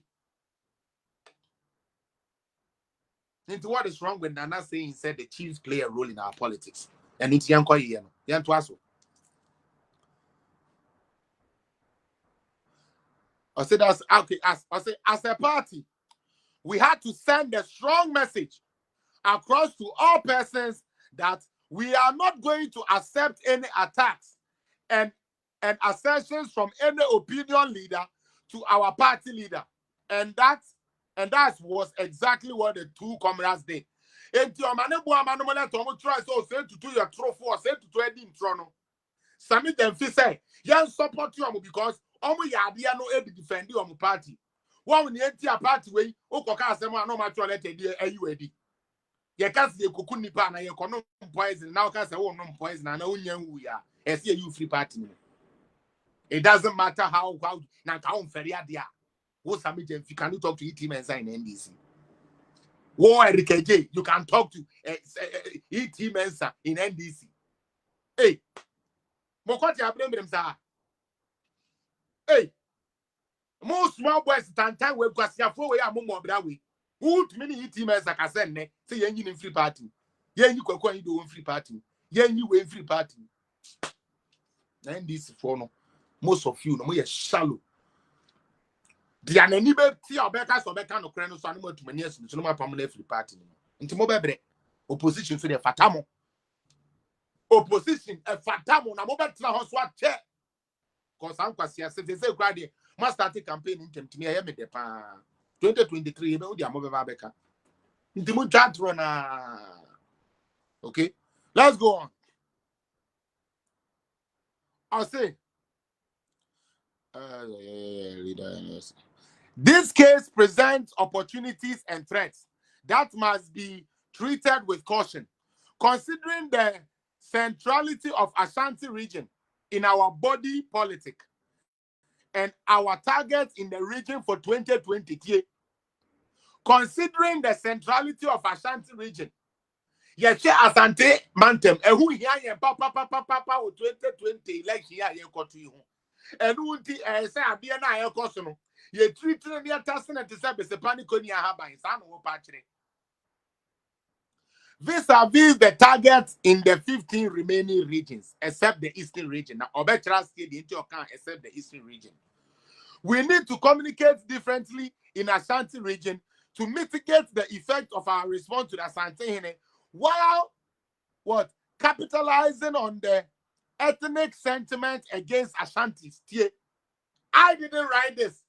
C: Into what is wrong with Nana saying he said the chiefs play a role in our politics? And it's Yanko Yeno. Yantuaso. I said that's okay. As a party, we had to send a strong message across to all persons that we are not going to accept any attacks and assertions from any opinion leader to our party leader. And that was exactly what the two comrades did. And your man, try so say to do your trophy or say to do any trono. Sami them say, yan support you because omu yadia no ebi defend you on party. One when the party way, Okoka Sama no matter let a dear AUAD. Ye can't see a cocoon nipa na ye kono poison now can't say oh no poison and no young we are. I see you free party. It doesn't matter how na kaun feria dia. What's Sami them you can talk to ET Mensa in NDC. War RKJ, you can talk to ET Mensa in NDC. Hey, Mokoti Abraham sa. Hey, most small boys tantan we kwasia for we amomo bra we. Who to many ET Mensa ka send ne say yen in free party. Yen you kwakwa you do free party. Yen you we free party. NDC for no. Most of you no mo ye shallow. Dia na ni be ti obeka so beka no kre no so animo to mani asu no ma pam na free party no. Nti mo bebre opposition so de fatamo. Opposition e fatamo na mo betra ho so ache. Cause I'm quasi as if they say grade must start a campaign in Temtimi I am de pa 2023 be odi amobeba beka. Nti mo chatro na. Okay? Let's go on. I'll say this case presents opportunities and threats that must be treated with caution, considering the centrality of Ashanti region in our body politic and our targets in the region for 2020. Considering the centrality of Ashanti region, yes, Asante Mantem, and who here papa 2020 election here you and who say Abia na ekoso ye treat na ya tasna te say be panic oni ahaban sa no wo patire. Vis-a-vis the targets in the 15 remaining regions except the eastern region. Now obechra state the into account except the eastern region. We need to communicate differently in Ashanti region to mitigate the effect of our response to the Asante while capitalizing on the ethnic sentiment against Ashantis. I didn't write this.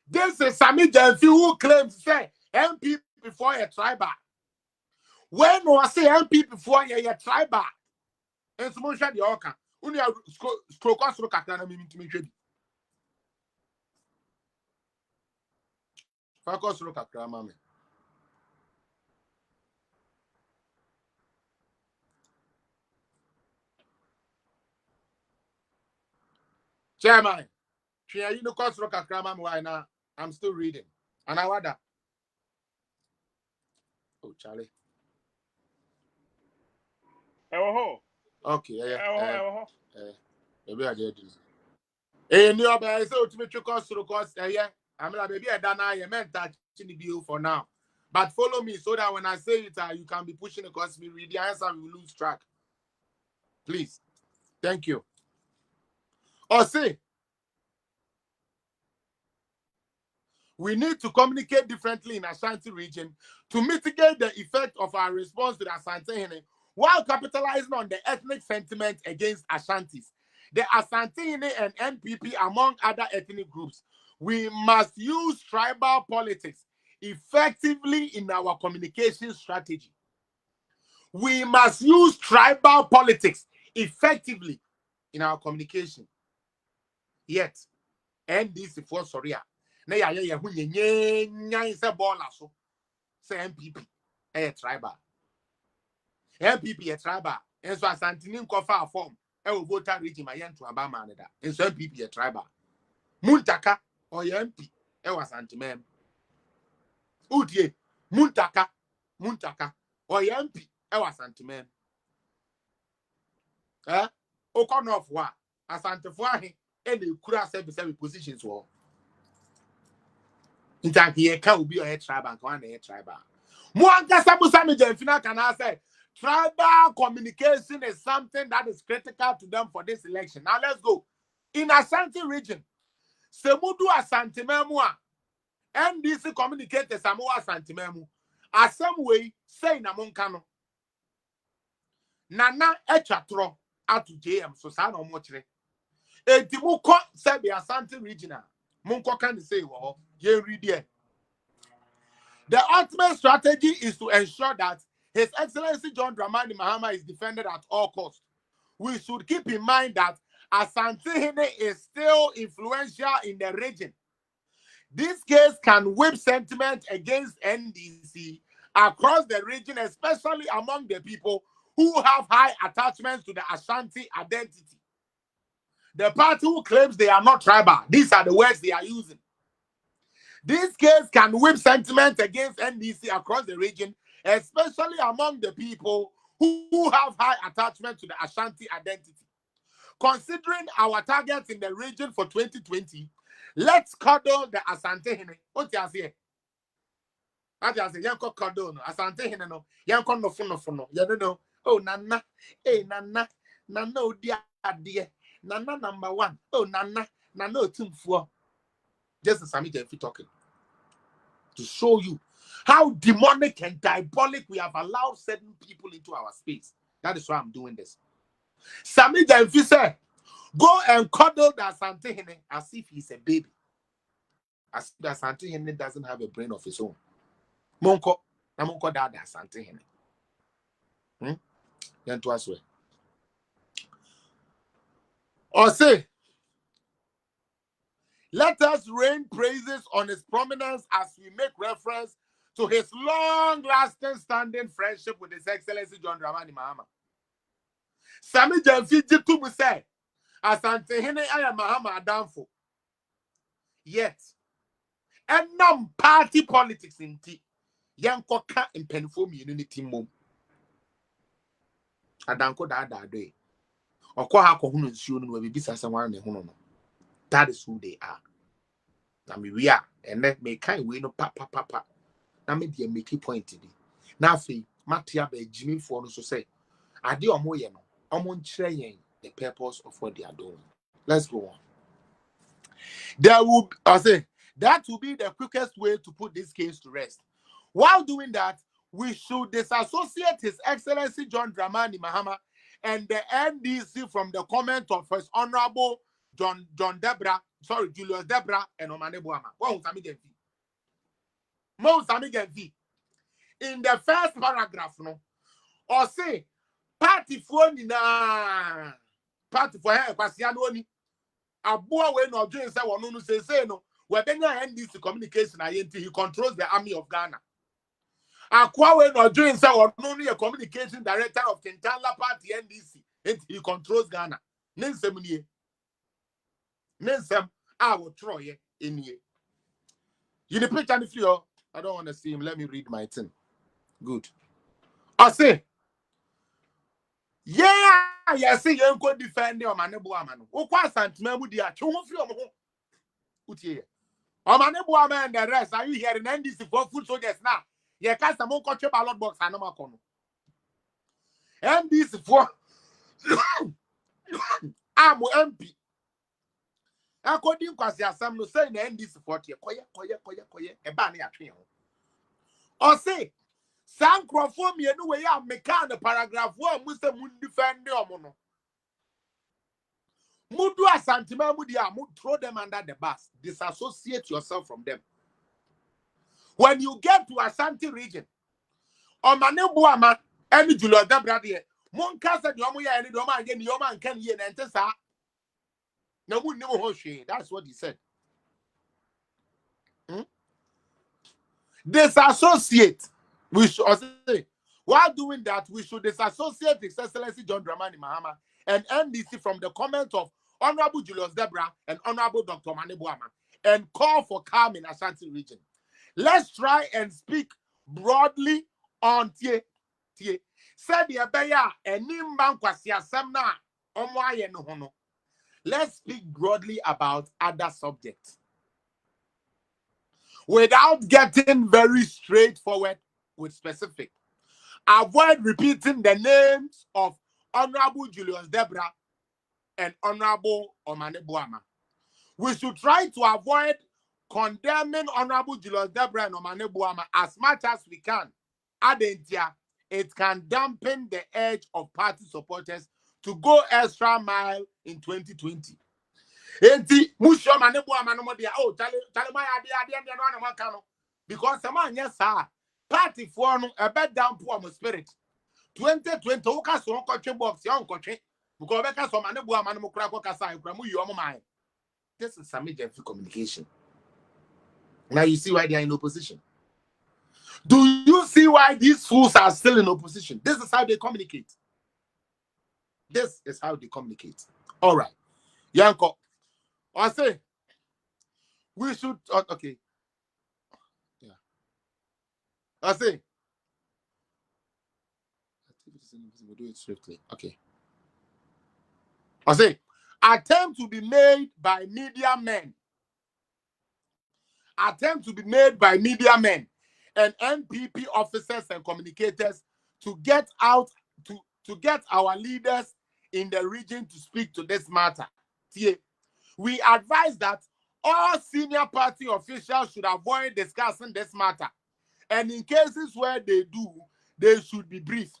C: This is Sami Jamfi who claims say MP before a tribal. When I say MP before a tribal, and someone said the orca, only a stroke kakana me to me. Focus look at grandma. Chairman, you know, cause look at grandma. Why now? I'm still reading. And I wonder. Oh, Charlie. Okay, maybe I did this. New I say to me to cost, yeah. I'm like, maybe I don't know. You meant touching the bill for now. But follow me so that when I say it, you can be pushing across me. Read the answer, we will lose track. Please. Thank you. Or say, we need to communicate differently in Ashanti region to mitigate the effect of our response to the Asante while capitalizing on the ethnic sentiment against Ashantis, the Asante and NPP, among other ethnic groups. We must use tribal politics effectively in our communication strategy. We must use tribal politics effectively in our communication. Yet, NDC for sorry. Na ya hu nyenyan se baller so. Say MPP tribal. MPP tribal. And so Asantini nkofa form voter region ma yen to abama ne da. And so MPP tribal. Muntaka or MP was antimem. Udie Muntaka or MP was antimem. Okon of wa Asantefo any kura service positions war. In fact, he can't be a tribal and one a tribal. Muanka Samusami Jemfina can I say tribal communication is something that is critical to them for this election. Now let's go. In Asante region, Semudu Asante Memua, NDC communicate Samoa Asante Memu. As some way, say Namonkano. Nana Echatro out to JM, so San or Motre. A Timuko Sebi Asante regional. Munko can say, well, ye read it. The ultimate strategy is to ensure that His Excellency John Dramani Mahama is defended at all costs. We should keep in mind that Asante is still influential in the region. This case can whip sentiment against NDC across the region, especially among the people who have high attachments to the Ashanti identity. The party who claims they are not tribal, these are the words they are using. This case can whip sentiment against NDC across the region, especially among the people who have high attachment to the Ashanti identity. Considering our targets in the region for 2020, let's cuddle the Asante Hene. What you say? I just say, Yanko cuddle no Asante Hene no. Yanko no funo. You don't know. Oh Nana, Nana, Nana dear, Nana number one. Oh Nana, Nana tumfo. Just as Sami Jenfi talking to show you how demonic and diabolic we have allowed certain people into our space. That is why I'm doing this. Sami Jenfi said, go and cuddle the Asante Hene as if he's a baby. As if the Asante Hene doesn't have a brain of his own. Monko da the Asante Hene. Yanto aswe. Or say, let us rain praises on his prominence as we make reference to his long-lasting standing friendship with His Excellency John Dramani Mahama. Sami Jenfi Jitumu said, Asante Hene aya Mahama adamfo. Yet, and non-party politics in tea. Yanko ka in penfo unity mom. Adanko da day. Okwa ha ko hunu nsuo no we bisa someone ne hunu no. That is who they are. Now we are, and then me kind we no pa. Now me dey make point today. Now fe matia be Jimmy for no so say ade omo ye no omo nkyere yen the purpose of what they are doing. Let's go on. That will be the quickest way to put this case to rest. While doing that, we should disassociate His Excellency John Dramani Mahama and the NDC from the comment of His Honorable Julius Debra and Omane Boama. In the first paragraph, no, or say party for Kwasiano Abua we no doing say one say no we benya NDC communication he controls the army of Ghana. Akwa we no doing say one no communication director of Kentala party NDC he controls Ghana. Nensem I will throw ye in ye. You the picture if you I don't want to see him. Let me read my thing. Good. I say, yeah, you see, you go defend your man, woman. Who quite sentiment with the actual film? Utie. Oh, man, and the rest. Are you hearing NDC for food soldiers now? You can't some more ballot box and no more. NDC for I'm MP. According to Kwasi no say na NDC 40 koye e ba na atwe ho. O say sankrofo mienu we ya meka the paragraph 1 mu se mu defend omo no. Mudu asantima mu dia mu throw them under the bus. Disassociate yourself from them. When you get to Ashanti region, Omane Buama, any Julo Dabra de, Monka said Yomuya and Yoma again, Yoma and Ken Yen and Tessa. No one knew Hoshi. That's what he said. Disassociate. We should say, while doing that, we should disassociate His Excellency John Dramani Mahama and NDC from the comment of Honorable Julius Debra and Honorable Dr. Mane Buama and call for calm in Ashanti region. Let's try and speak broadly on tie. Said the Abaya and Nimban Kwasiasam na Omwaye no hono. Let's speak broadly about other subjects without getting very straightforward with specific. Avoid repeating the names of Honorable Julius Debra and Honorable Omane Buama. We should try to avoid condemning Honorable Julius Debra and Omane Buama as much as we can. Adentia, it can dampen the edge of party supporters to go extra mile in 2020. Enti musho Omane Buama no dia oh chale my idea no na maka no because some yes sir party for no a bed down poor spirit 2020 wo ka so nkotwe box ya nkotwe because be ka so Omane Buama no kura kasa kura mu yi omo man. This is some major communication. Now you see why they are in opposition. Do you see why these fools are still in opposition? This is how they communicate. This is how they communicate. All right. Yanko, I say we should okay. Yeah. I say we'll do it swiftly. Okay. I say attempt to be made by media men. Attempt to be made by media men and NPP officers and communicators to get out to get our leaders in the region to speak to this matter. We advise that all senior party officials should avoid discussing this matter, and in cases where they do, they should be briefed.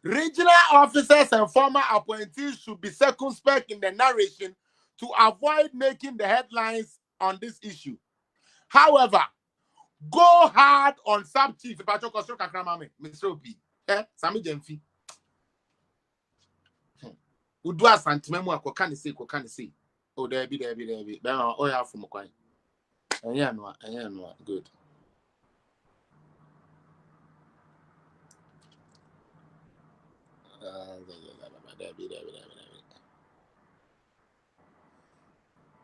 C: Regional officers and former appointees should be circumspect in the narration to avoid making the headlines on this issue. However, go hard on sub-chief. Mr. Obi. Sami Jemfi. Udua santimemu akokane say. Oh, there be. Oh, yeah, from Kwai. And good.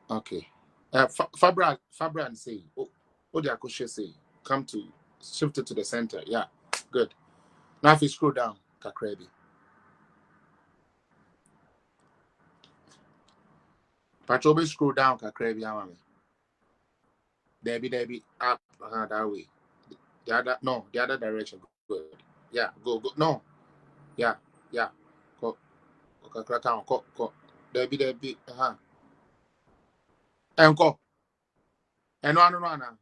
C: Okay. Fabran say, oh, the Akoshe say, come to shift it to the center. Yeah, good. Now if you scroll down, Kakrebi. Patrobe scroll down, Kakrebi, Amami. Debbie, up that way. The other direction. Good. Yeah, go. No. Yeah. Go. Go. Debbie, And go. And no.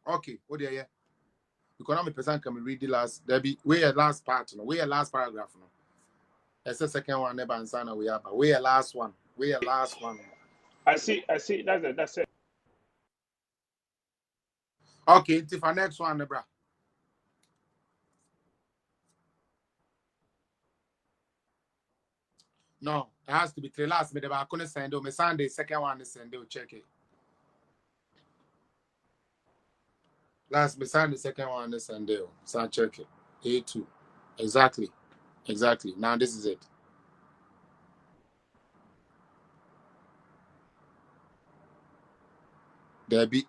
C: Okay, what do you hear? Economic person can read the last. Debbie, where your last part, where your last paragraph, no. That's the second one, never answer. We have, but where your last one? Where your last one?
D: I see. That's it.
C: Okay, it's for next one, bro. No, it has to be three last. But I couldn't send you. My Sunday, second one is send you. Check it. Last, my Sunday, second one is send you. So check it. A2. Exactly. Now this is it. Debbie.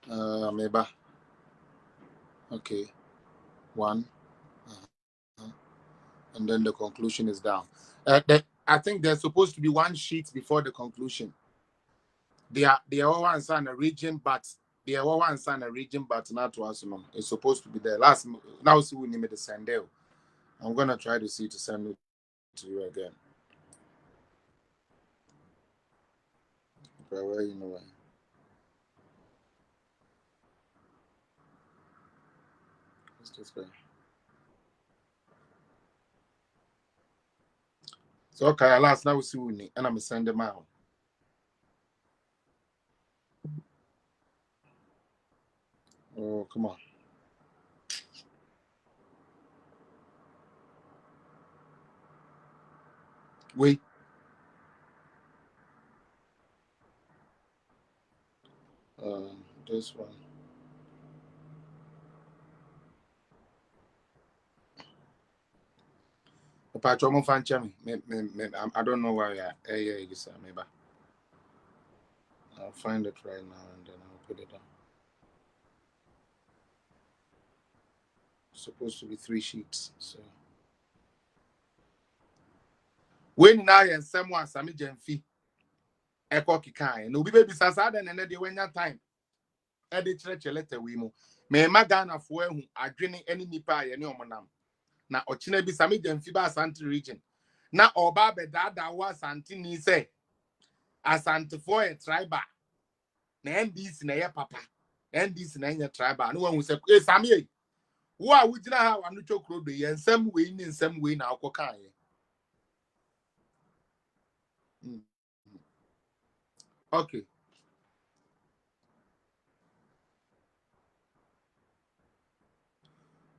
C: Maybe. Okay. One. And then the conclusion is down. I think there's supposed to be one sheet before the conclusion. They are all one sign a region, but they are all one sign a region, but not to us. It's supposed to be there. Last now, see we need the send it. I'm gonna try to see to send it to you again. But where you know where? What's this guy? So okay, last now we see we need, and I'm send them out. Oh come on. Wait. This one. Patch on fan chemi. I don't know why maybe. I'll find it right now and then I'll put it down. It's supposed to be 3 sheets. So when now and someone Sami Jenfi Eko Kikai, no baby Sasa and then when that time. Edi church letter we mo. Me magana for who adwene any nipa ye ne omonam. Na ochina bi Sami Jenfi ba Asante region. Na oba be dada wa Asante ni say Asante for a tribe. Na NDC na ye papa. NDC na ye tribe. No one will say, "Hey Sami, who are we gina ha anu chokro be ye nsem we ni nsem we na akoka ye." Okay.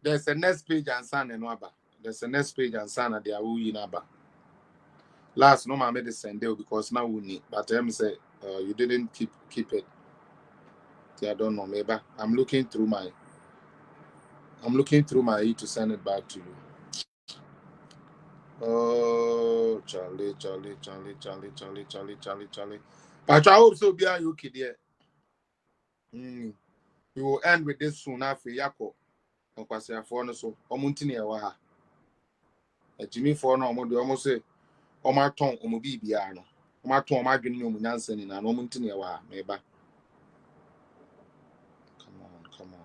C: There's a next page and son and waba. There's a next page and son and they are in aba. Last no I made the send deal because now we need. But say you didn't keep it. I don't know. Maybe I'm looking through my E to send it back to you. Oh Charlie. But I hope so be a you kid here. We will end with this soon after Yako. Okwasi for no so omuntini e wa ha. Jimmy for no almost say Oma ton omo bibia no. Oma ton oma dwene omo nyansa ni na no omuntini e wa ha. Meba. Come on.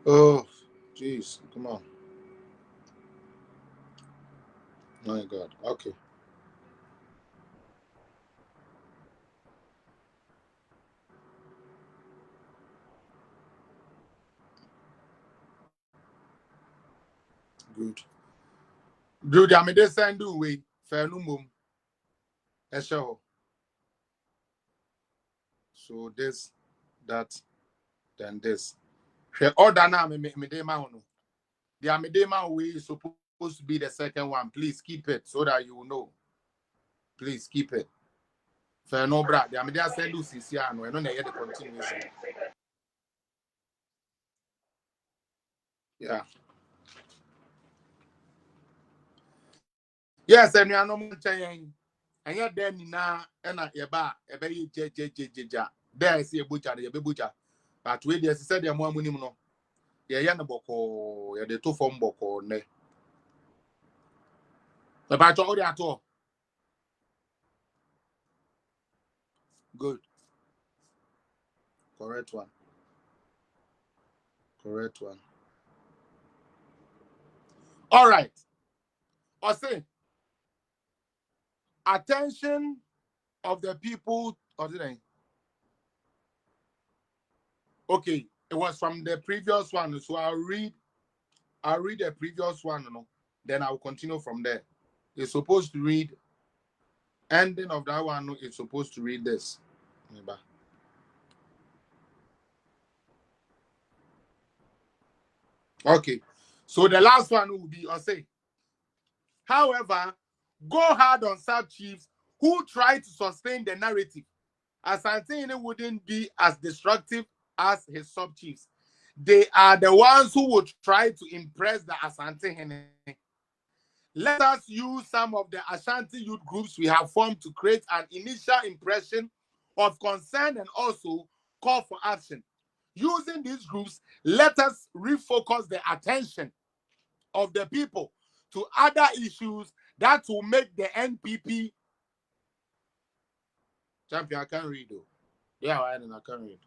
C: Oh, jeez, come on. My God. Okay. Good. Do the amede send do we fair no mum. So this, that, then this. Order now me de ma no. The amede ma we is supposed to be the second one. Please keep it so that you will know. Please keep it. Fair no bra. The amede send do sisi ano. No na hear the continuation. Yeah. Yes, and you are no more saying. And you're then na ena yeba ebe je. There is a butcher, the butcher. But we just said the more money no. Yeah, no boko, yeah, the 2 form boko ne. About all at all. Good. Correct one. All right. I say attention of the people of the day. Okay, it was from the previous one, so I'll read the previous one, then I'll continue from there. It's supposed to read ending of that one. It's supposed to read this. Okay, so the last one will be I say. However, go hard on sub-chiefs who try to sustain the narrative. Asante wouldn't be as destructive as his sub-chiefs. They are the ones who would try to impress the Asante Hene. Let us use some of the Ashanti youth groups we have formed to create an initial impression of concern and also call for action. Using these groups, let us refocus the attention of the people to other issues that will make the NPP. Champion, I can't read though. Yeah, I can't read.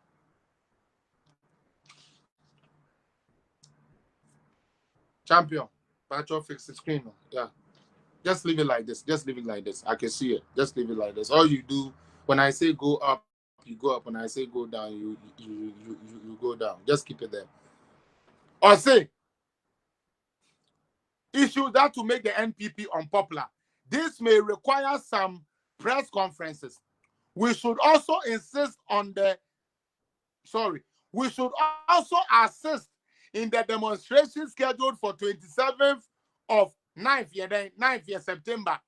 C: Champion, but you'll fix the screen. Yeah. Just leave it like this. Just leave it like this. I can see it. Just leave it like this. All you do when I say go up, you go up. When I say go down, you go down. Just keep it there. Or say issues that will make the NPP unpopular. This may require some press conferences. We should also insist on the. We should also assist in the demonstration scheduled for 27th of 9th year September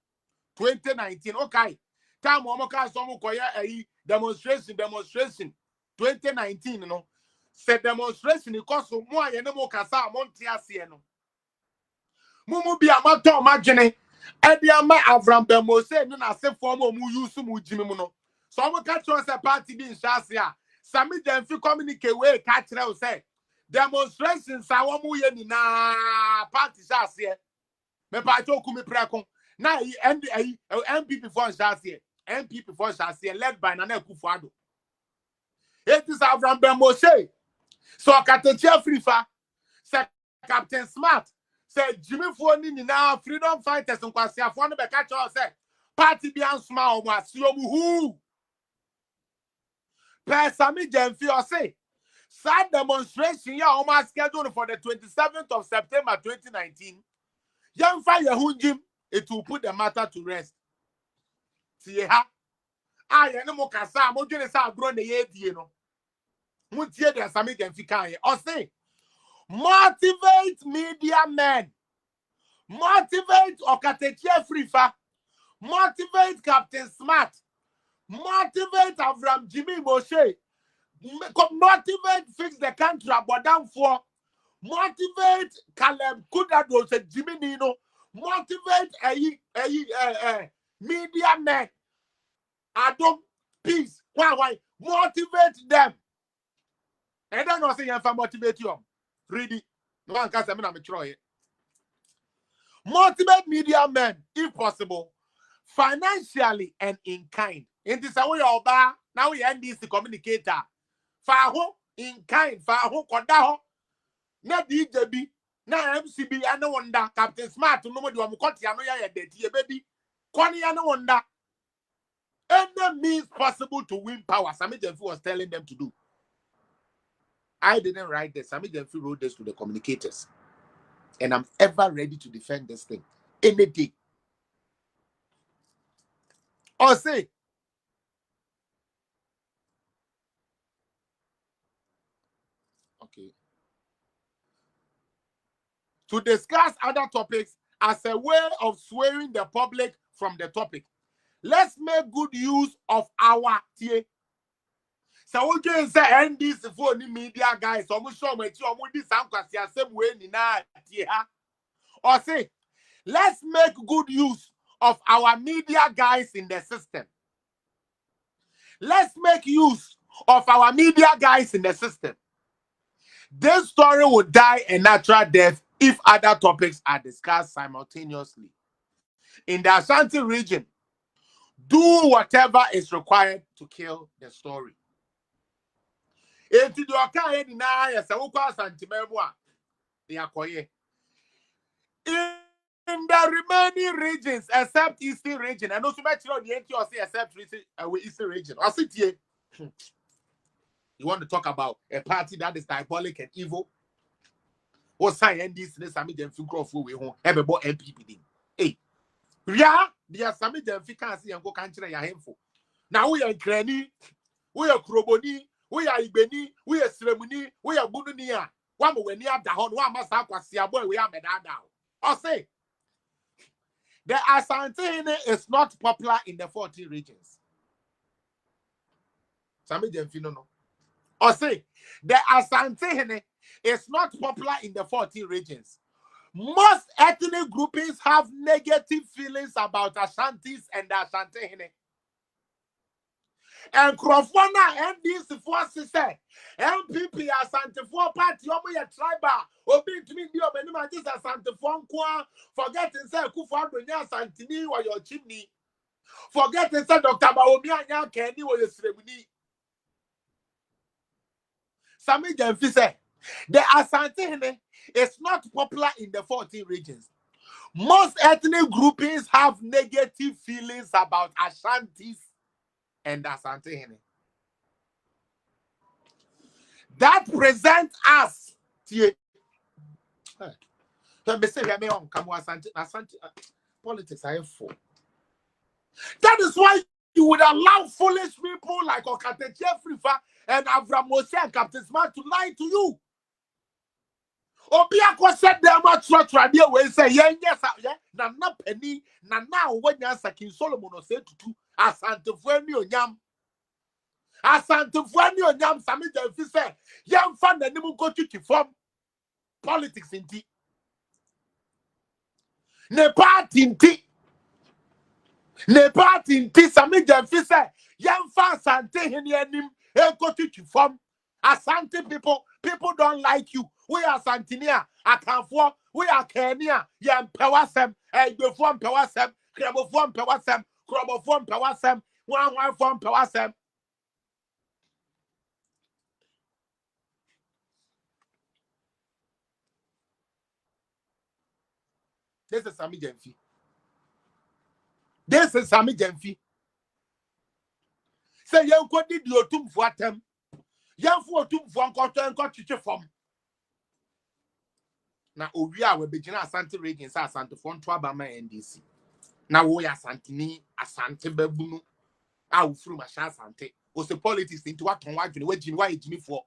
C: 2019. Okay. Time omoka so mo koya demonstration 2019 no. Se demonstration because mo aye ne mo kasa monte ase no. Mumu bi amato madwene e dia ma Avram Bemose no na se form o mu use mu jimi mu no. So mo ka tro se party bi nhyase a Sami Demfi communicate we ka kire o say demonstrations a wo mu ye ni na party hyase me pa to ku me preko na MPP for hyase MPP for hyase led by Nana Akufo-Addo. It is Avram Bemose so Katechi Afrifa say Captain Smart say Jimmy Foni ni na freedom fighters nkwasiafo no be ka kire o say party bi ansoma o mu asio mu hu Sami Demfi or say, sad demonstration ya almost scheduled for the 27th of September 2019. Young fire hunjim, it will put the matter to rest. See ha? I am no kasa, mo jene sa grown the year, you know. Mutie de Sami Demfi kan or say, motivate media men, motivate Okatechi Frifa, motivate Captain Smart. Motivate Avram Jimmy Moshe. Motivate Fix the Country about down for. Motivate Caleb Kudado said Jimmy Nino. Motivate media men. Adam Peace. Why? Motivate them. I don't know say you motivate you. Read it. No one can say I'm trying. Motivate media men, if possible, financially and in kind. In this way, now we end this communicator. Faho in kind, faho kodaho. Na DJB, na MCB, I no wonder. Captain Smart, no more do amukoti, I know ya dead, baby. Kwani, I no wonder. Any means possible to win power. Sami Demfi was telling them to do. I didn't write this. Sami Demfi wrote this to the communicators. And I'm ever ready to defend this thing. Any day. Or say, okay. To discuss other topics as a way of swaying the public from the topic. Let's make good use of our TA. So we can say NDC for the media guys. So we show me this same way or say, let's make good use of our media guys in the system. Let's make use of our media guys in the system. This story would die a natural death if other topics are discussed simultaneously. In the Ashanti region, do whatever is required to kill the story. In the remaining regions, except Eastern region, and also mention the NTOC except Eastern region. I see here. You want to talk about a party that is diabolic and evil? What sign this? Sami Demfi Crawford we home. Everybody MPP. Hey, yeah, there Sami Demfi can't see and go country ya hemfo. Now we are Kreni, we are Kroboni, we are Ibeni, we are Sremuni, we are Budunia. One more when you have the horn, one must have boy, we are Medada. Or say, the Asante is not popular in the 14 regions. Sami Demfi no. Or say, the Asante is not popular in the 14 regions. Most ethnic groupings have negative feelings about Ashantis and the Asante. And Crofona and this forces say MPP Asante for party omo tribal obi ntumi ndi obenima this Asante for nko forgetting say Kufuor nya Asantini or your chimney. Forgetting say Dr. Baomi anya Kenny or your Srebuni. Sami Jemfi say the Asante is not popular in the 14 regions. Most ethnic groupings have negative feelings about Ashantis and Asante. That present us. Politics are for. That is why you would allow foolish people like Okate Jeffrifa and Avram Mose and Captain Smart to lie to you. Obiako said them much radio we say yes, na penny, na now when you King Solomon said to Asante Fueni Onyam. Asante Fueni Onyam Sami Jemfi say, young fan the name go to form politics in tea. Ne party in tea. Ne party in tea Sami Jemfi say, young fan Asante Henianim, go to form. Asante people don't like you. We are Santinia, Akanfo, we are Kenya, Yam Pewasem, Before Pewasem, Crabofom Pewasem, Crabofom Pewasem, one from Pewasem. This is Sami Jemfi. This is Sami Jemfi. Say, young did your tomb for them. Young for tomb for quarter and got you from. Now, Obia will begin Asante Reagan, Asante Fon Twabama NDC. Now, we are Santini, Asante Babunu, our through my Asante. Was the politics into what on what you were Jimmy for?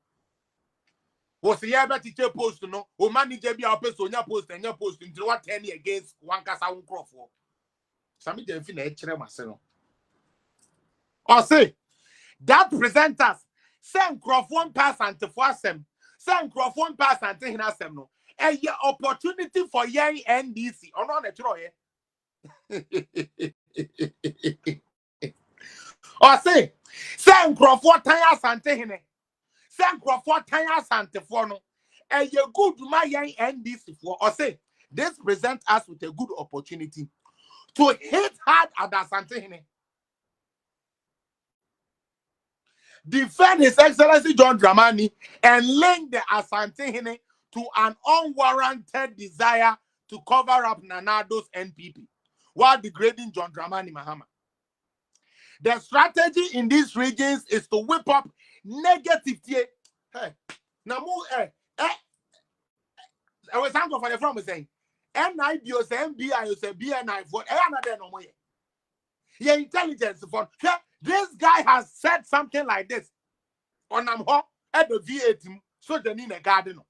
C: Was the ever teacher post to know, or manager be our person, your post and your post into what 10 against one cast out crop for? Some definite myself. Or say, that presenters send crop one pass and to force them, send crop one pass and to him no. And your opportunity for young NDC or not a troy. Or say, send Crawford Tires and Tehene, send Crawford Tires and Tefono, and you good my young NDC for. Or say, this presents us with a good opportunity to hit hard at the Santehene. Defend His Excellency John Dramani and link the Asante to an unwarranted desire to cover up Nanado's NPP while degrading John Dramani Mahama. The strategy in these regions is to whip up negative. Hey, now I was angry for the from saying, NIB or MBI or BNI for another no more. Your intelligence for this guy has said something like this on at the V8 so the Nina Garden.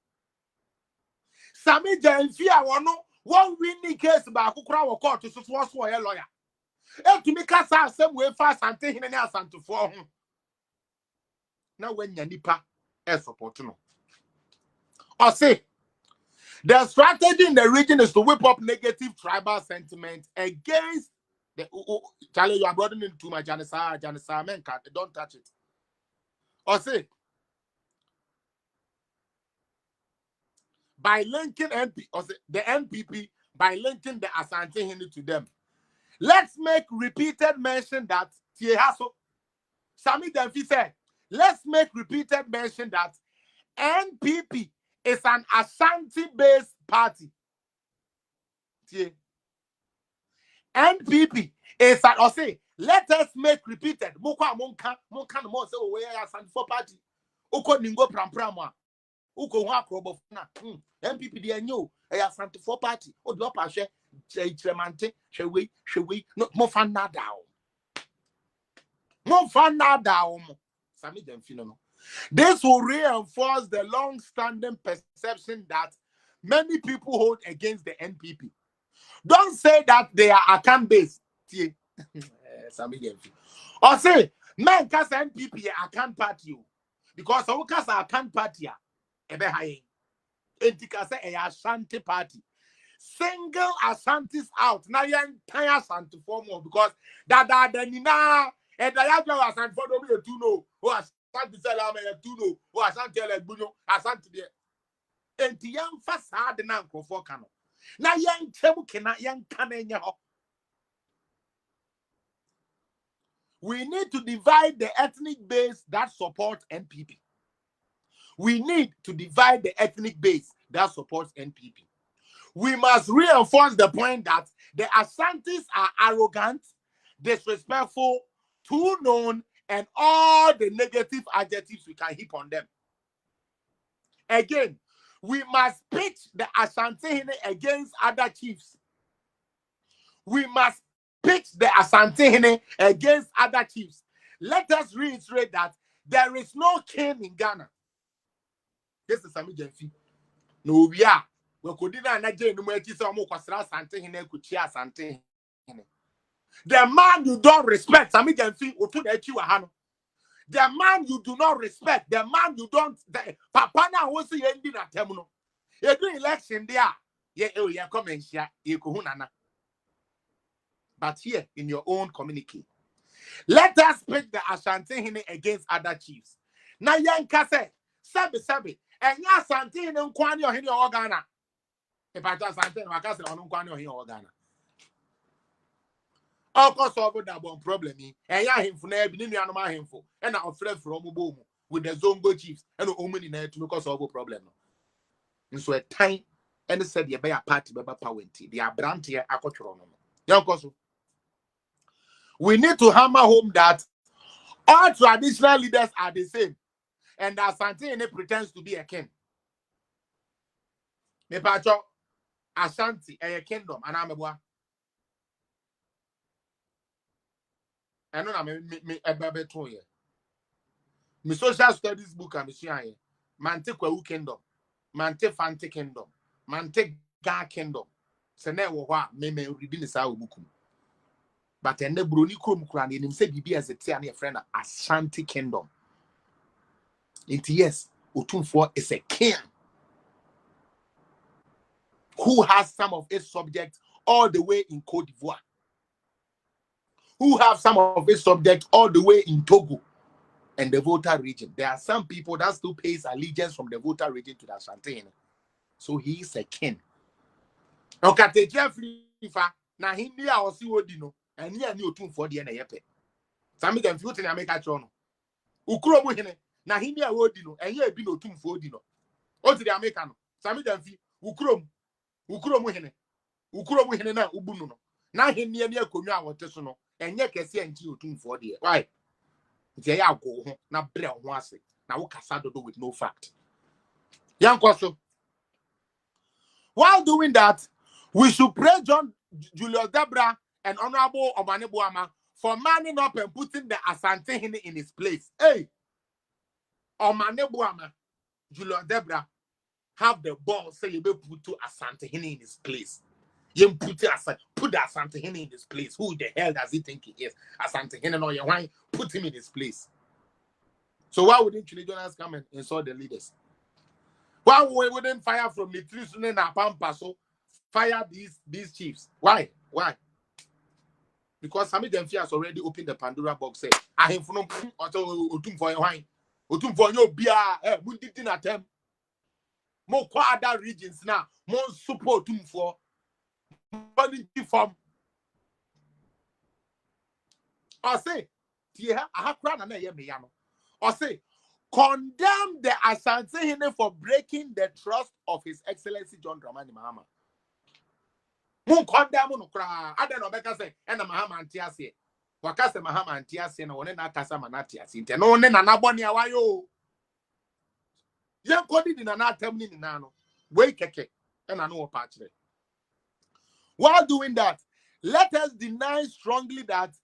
C: Sami Jemfi one winning case about Kukra court to support a lawyer. And to make us some way fast and take him and to for him. Now when Yanipa is supporting. Or say the strategy in the region is to whip up negative tribal sentiment against the Charlie, you are broadening too much, Janisa, men can't, don't touch it. Or say, by linking NP, or say, the NPP, by linking the Asante Hindi to them. Let's make repeated mention that Tiehaso, Sami Jemfi said, let's make repeated mention that NPP is an Ashanti-based party. NPP is an, or say, let us make repeated. Mokwa monka no more say we are Ashanti for party. Uko ningo pram. Uko wa krobo na. NPP dey anyo e Ashanti for party. O do pa hwe tremante hwe no mo fa nada o. Mo fa nada o mo. Sami Jemfi no. This will reinforce the long-standing perception that many people hold against the NPP. Don't say that they are account-based. Or say, men cast NPP account party. Because our casa can party ebe high. Entika say a Ashanti party. Single Ashantis out. Now you entire Ashanti for more because that the Nina and the Yaja Ashanti for me to know. Who Ashanti Salame to know. Who Ashanti Buno Ashanti there. Enti young facade na for cano. Now young Chebu cannot young cananya. We need to divide the ethnic base that supports NPP. We need to divide the ethnic base that supports NPP. We must reinforce the point that the Ashantis are arrogant, disrespectful, too known, and all the negative adjectives we can heap on them. Again, we must pitch the Ashanti against other chiefs. We must pitch the Asante against other chiefs. Let us reiterate that there is no king in Ghana. This is Sami Jenfi. No, we are. We could not say no more. The man you don't respect, Sami Jenfi, the man you do not respect, the man you don't. Papa na won't see ending at Temuno. You do election there. Yeah, come and share. You kuhunana. But here in your own communique, let us pick the Ashanti against other chiefs. Now, Yanka say, Sabi, and ya Ashanti in Kwani or in your Ghana. If I just Ashanti, I can say on Kwani or in your Ghana. Of course, over that one problem, and ya him for never been him for, and I'll fled from Boom with the Zongo chiefs and the woman in there to because of a problem. And so, a time and said, you bear a party, Baba Powenty, the Abrantia Acotron. Young Cosso. We need to hammer home that all traditional leaders are the same, and that Asante pretends to be a king. Me pacho Ashanti a kingdom, and I'm a boy. I know me a baby 2 years. Me social studies book and me share. Man take Kwahu kingdom, man take Fante kingdom, man take Ga kingdom. Sene wo hwa me reading this our book. But and the Bruni Krum Kran in him said be as a tiani friend Ashanti kingdom. It yes, Otumfuo is a king who has some of its subjects all the way in Cote d'Ivoire, who have some of its subjects all the way in Togo and the Volta region. There are some people that still pays allegiance from the Volta region to the Ashanti. So he is a king. Okay, Jeffrey, now he knew I was Odino, and he knew Otumfuo the Yepe. Some of them feel to America Trono. Ukromu hine, na he knew Odino, and he had been Otumfuo Odino. O to the American. Some of them feel Ukromu hine na Ubuno. Now he near Konya Watesono, and yet can see until Otumfuo the. Why? They are go home, now Brell was it. Now Casado with no fact. Young Koso. While doing that, we should praise John Julius Debra and Honorable Obane Boama for manning up and putting the Asante in his place. Hey, Obane Boama, Julius Debra, have the ball say you be put to Asante in his place. You put the Asante in his place. Who the hell does he think he is? Asante or your wine, put him in his place. So why wouldn't Children's come and insult the leaders? Why we wouldn't fire from the Tristan and Pampaso? Fire these chiefs. Why? Because some of them has already opened the Pandora box. Say, I have from Otum for your wine. Otum for your beer. Mundin at them. More other regions now. More support for money from. I say, yeah, I have crowned and I am Yano. I say, condemn the Asante for breaking the trust of His Excellency John Dramani Mahama. Mun condemn no cry. I don't know because say, and Mahama antiase. Wakase Mahama antiase na one na kasa manatiase. Inte no ne na naboni awayo. Yan kodi di na na temni ni na no. We keke. And I know part. While doing that, let us deny strongly that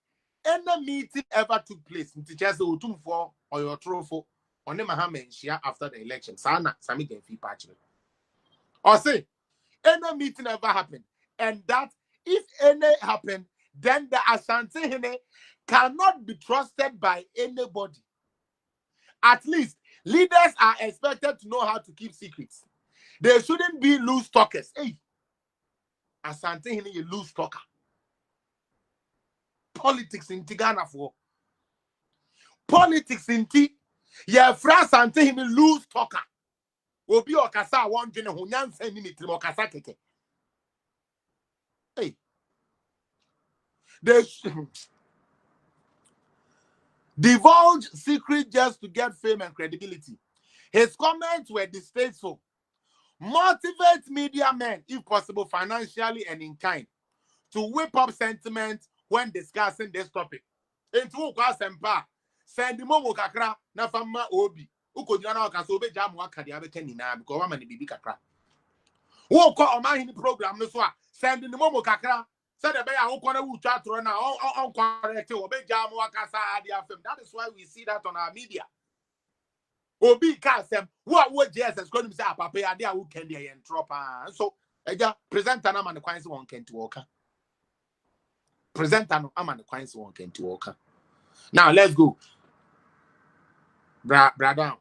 C: any meeting ever took place. Nti chese Otumfuo or your trofo. On the Mahama share after the election. Sana Sami Genfi patch. Or say, any meeting ever happened, and that if any happened, then the Asante cannot be trusted by anybody. At least Leaders are expected to know how to keep secrets. They shouldn't be loose talkers. Hey, Asante Hene, you loose talker. Politics in Tigana for. Politics in T. Yeah, France Asante Hene loose talker. Obi okasa one jene ho nyansa ni mitrim okasa keke. Hey. They divulge secret just to get fame and credibility. His comments were distasteful. Motivate media men, if possible, financially and in kind, to whip up sentiment when discussing this topic. Into Kwasempa, send mo kakra na fama obi. Uko jana wakasobe jamu wakadi abeke nina because wama ni bibi kakra. Woko omahini program no so send the mo kakra. Said the bear who corner would chat run on correct or be jam wakasa adia film. That is why we see that on our media. Obi Kasem, what would Jesus going to say, Papa, idea who can be and drop. So, present an amount of coins one can to walk. Present an amount of coins one can to walk. Now, let's go. Brother.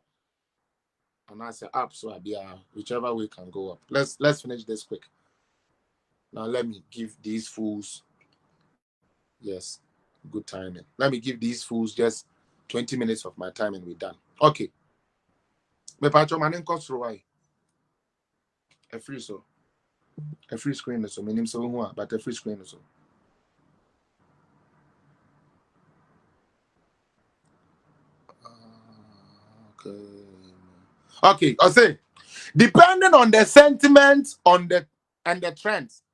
C: And I say up, so I'll be whichever way can go up. Let's finish this quick. Now, let me give these fools, yes, good timing. Let me give these fools just 20 minutes of my time and we're done. Okay. Me pacho manen kosro why? A free screen so minim so who but a free screen so. Okay, I say depending on the sentiment on the and the trends.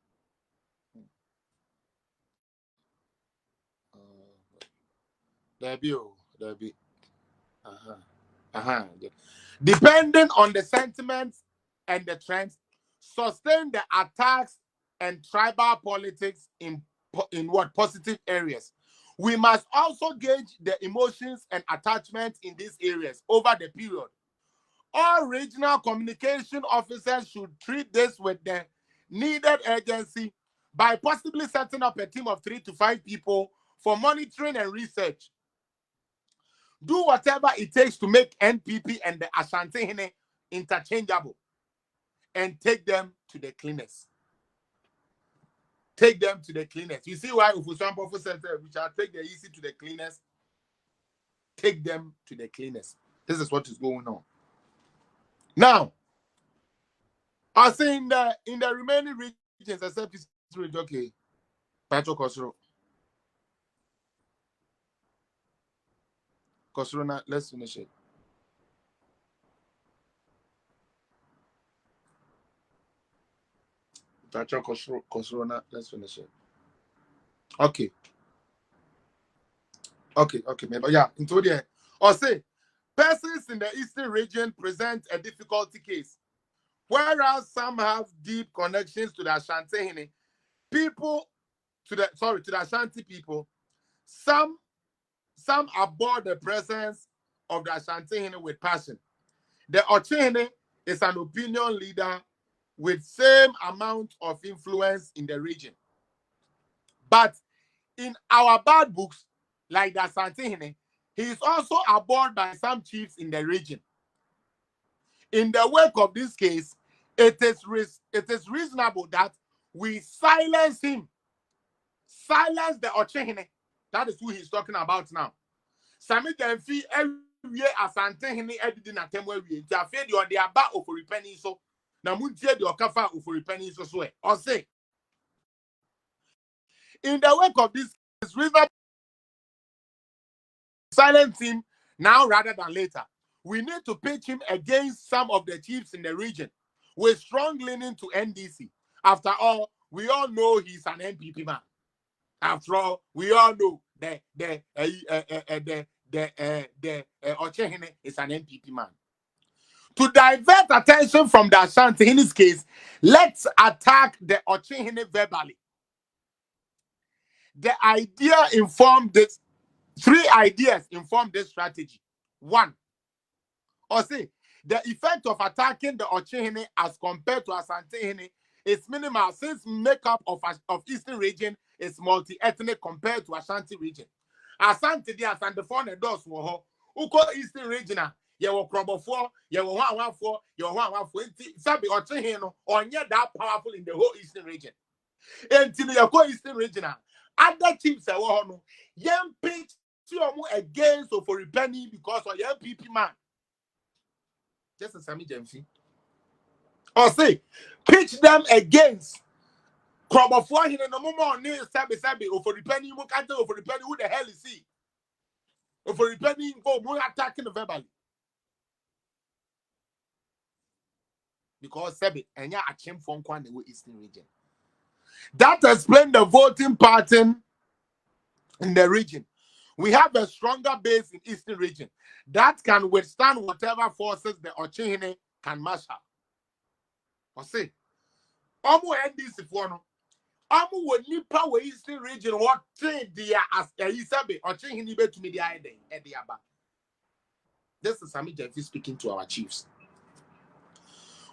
C: There be. Depending on the sentiments and the trends, sustain the attacks and tribal politics in what positive areas. We must also gauge the emotions and attachments in these areas over the period. All regional communication officers should treat this with the needed urgency by possibly setting up a team of 3 to 5 people for monitoring and research. Do whatever it takes to make NPP and the Ashanti Hene interchangeable and take them to the cleanest. Take them to the cleanest. You see why Ufusampofu said we shall take the easy to the cleanest. Take them to the cleanest. This is what is going on. Now, I say in the remaining regions, except this region, okay, Patrick Kosoro. Kosoro, let's finish it. Patrick Kosoro, let's finish it. Okay. Maybe yeah, into the or say persons in the eastern region present a difficulty case, whereas some have deep connections to the Ashanti Hene people, to the Ashanti people. Some abhor the presence of the Ashanti Hene with passion. The Ochene is an opinion leader with same amount of influence in the region. But in our bad books, like the Asante Hene, he is also abhorred by some chiefs in the region. In the wake of this case, it is reasonable that we silence him. Silence the Ochehene. That is who he's talking about now. Sami Denfi every Asante Hene editing at them where we interfere on the aba of repentance so. Na muntie the okafa of repentance so. Or say, in the wake of this, it's reasonable silence him now rather than later. We need to pitch him against some of the chiefs in the region with strong leaning to NDC. After all, we all know he's an NPP man. After all, we all know the Ochehene is an NPP man. To divert attention from the Ashanti, in this case, let's attack the Ochehene verbally. The idea informed this. 3 ideas inform this strategy. 1, or say the effect of attacking the Ochehene as compared to Asante Hene is minimal since makeup of Eastern region is multi-ethnic compared to Ashanti region. Asante the Asante phone doors wo Uko Eastern region ye wo krobofo, ye wo hwanfo, ye wo hwanfo enti sabi ochehin no onye that powerful in the whole eastern region. Enti no ye eastern region other chiefs e wo ho no yem pitch against for repenting because of your MPP man. Just as Sammy Jamfi. Or say, pitch them against Crobofo in the moment near Sabi or for repenting Mukata or for repenting who the hell is he? Or for repenting go more attacking the verbally. Because Sabi and ya a chim from Kwan in the Eastern region. That explains the voting pattern in the region. We have a stronger base in Eastern region that can withstand whatever forces the Ochihine can marshal. Or say, Omo NDC for no. Omo would nipa we Eastern region what train dia as a Isabe Ochihine be to me the ide Ediaba. This is Sami Jeffy speaking to our chiefs.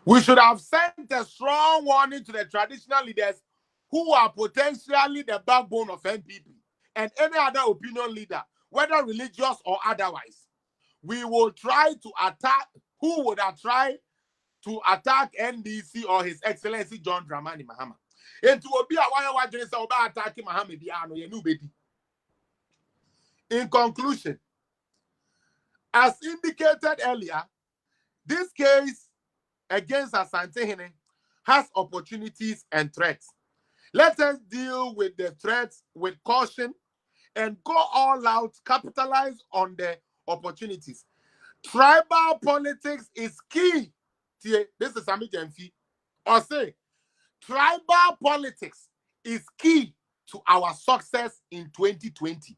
C: We should have sent a strong warning to the traditional leaders who are potentially the backbone of NPP. And any other opinion leader, whether religious or otherwise, we will try to attack who would have tried to attack NDC or His Excellency John Dramani Mahama. And to be a why about attacking Mahama Diano, you know, baby. In conclusion, as indicated earlier, this case against Asante has opportunities and threats. Let us deal with the threats with caution and go all out, capitalize on the opportunities. Tribal politics is key. This is Sami Jemfi. Or say, tribal politics is key to our success in 2020.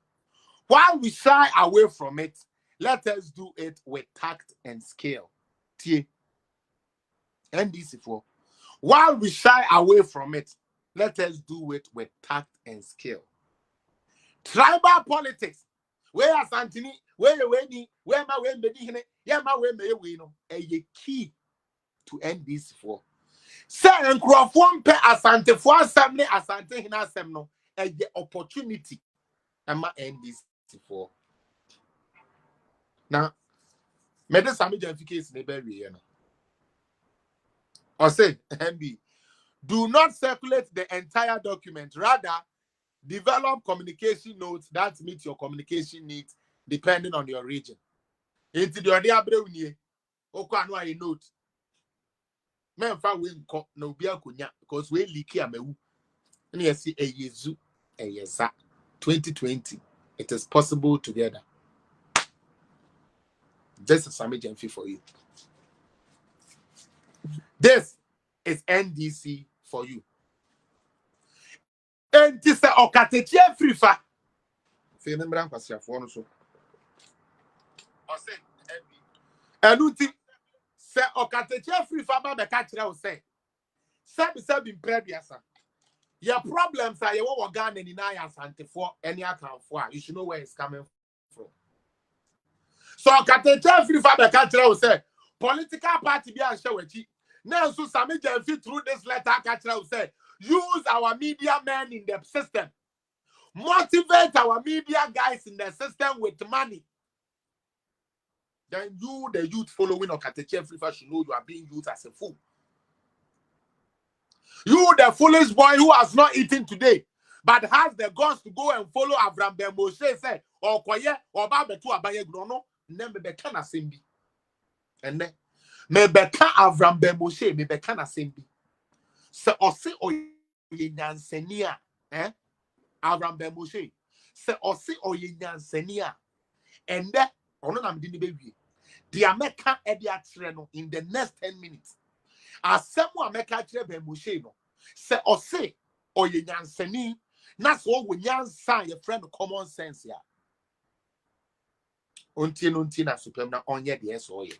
C: While we shy away from it, let us do it with tact and skill. NDC4. While we shy away from it, let us do it with tact and skill. Tribal politics. Where are Santini? Where you waiting? Where my way medihine? Yeah, my way may we know. A key to NDC4. Say and Crawford pe Asante for assembly Asante hina semno. A opportunity. Ama NDC4. Now, Medal Sami Jemfi neighbor. Or say, MB, do not circulate the entire document. Rather, develop communication notes that meet your communication needs depending on your region. Into the idea a note. Men fa we no bia kunya because we leak amewu. And you see a yezu a yesa 2020. It is possible together. This is Sami Jemfi for you. This is NDC for you. And this is Okateche free fa. Feeling brand pasia for no so. I say NB. Enuti se Okateche free fa ba be ka kire o say. Sabi prebiasa. Your problems are you want Ghana ni na ya Asante for any account for. You should know where it's coming from. So Okateche free fa be ka kire o say political party be an shewechi. Now, so Sami Jemfi through this letter, Kachra said, use our media men in the system. Motivate our media guys in the system with money. Then you, the youth following Okateche Frifa, should know you are being used as a fool. You, the foolish boy who has not eaten today, but has the guts to go and follow Avram Ben Moshe said, or Koye, or Babetu Abaye Grono, never be can simbi. And then me beka Avram Ben Moshe me beka na sembi se ose oye nyansania Avram Ben Moshe se ose oye nyansania ende ono na mdi ni bewie dia meka e dia kire no in the next 10 minutes asemu ameka kire Ben Moshe no se ose oye nyansani na so wo nyansa ye friend common sense ya onti na supem na onye de so oye.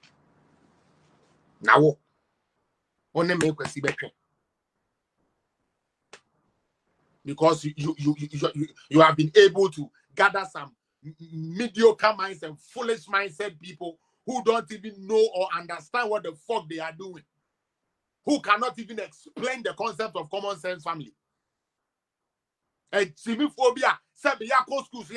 C: Now, only make a between because you have been able to gather some mediocre minds and foolish mindset people who don't even know or understand what the fuck they are doing, who cannot even explain the concept of common sense family. And xenophobia, said the Yako schools,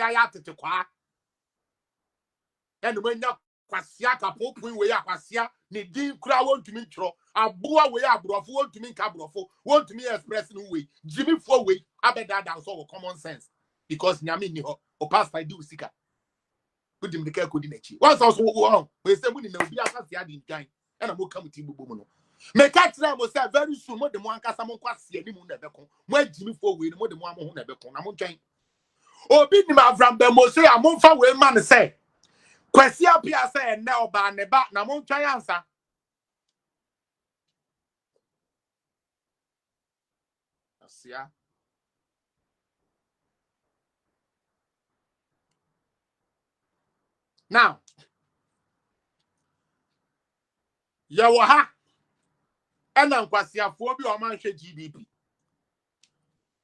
C: and when kwasia kapopun we ya kwasia ne din kura wontumi ntro aboa we ya abrofo wontumi nka abrofo wontumi express no we Jimmy for we abeda dan so common sense because nyame ni ho o pastor do sika budim de ka kodi na chi once also wo we say muni na obi akase adi nkan e na mo kam ti bubu mu no me ka try mo say very soon mo de mo ankasa mo kwase ani mu na beko mo Jimmy for we no mo de mo amo ho na beko na mo ntwen obi ni ma Avram be mo say amomfa we man say kwasi apia say na oba ne ba na mo ntwan ansa asia now ya wo ha ena nkwasiafo bi o man hwe GDP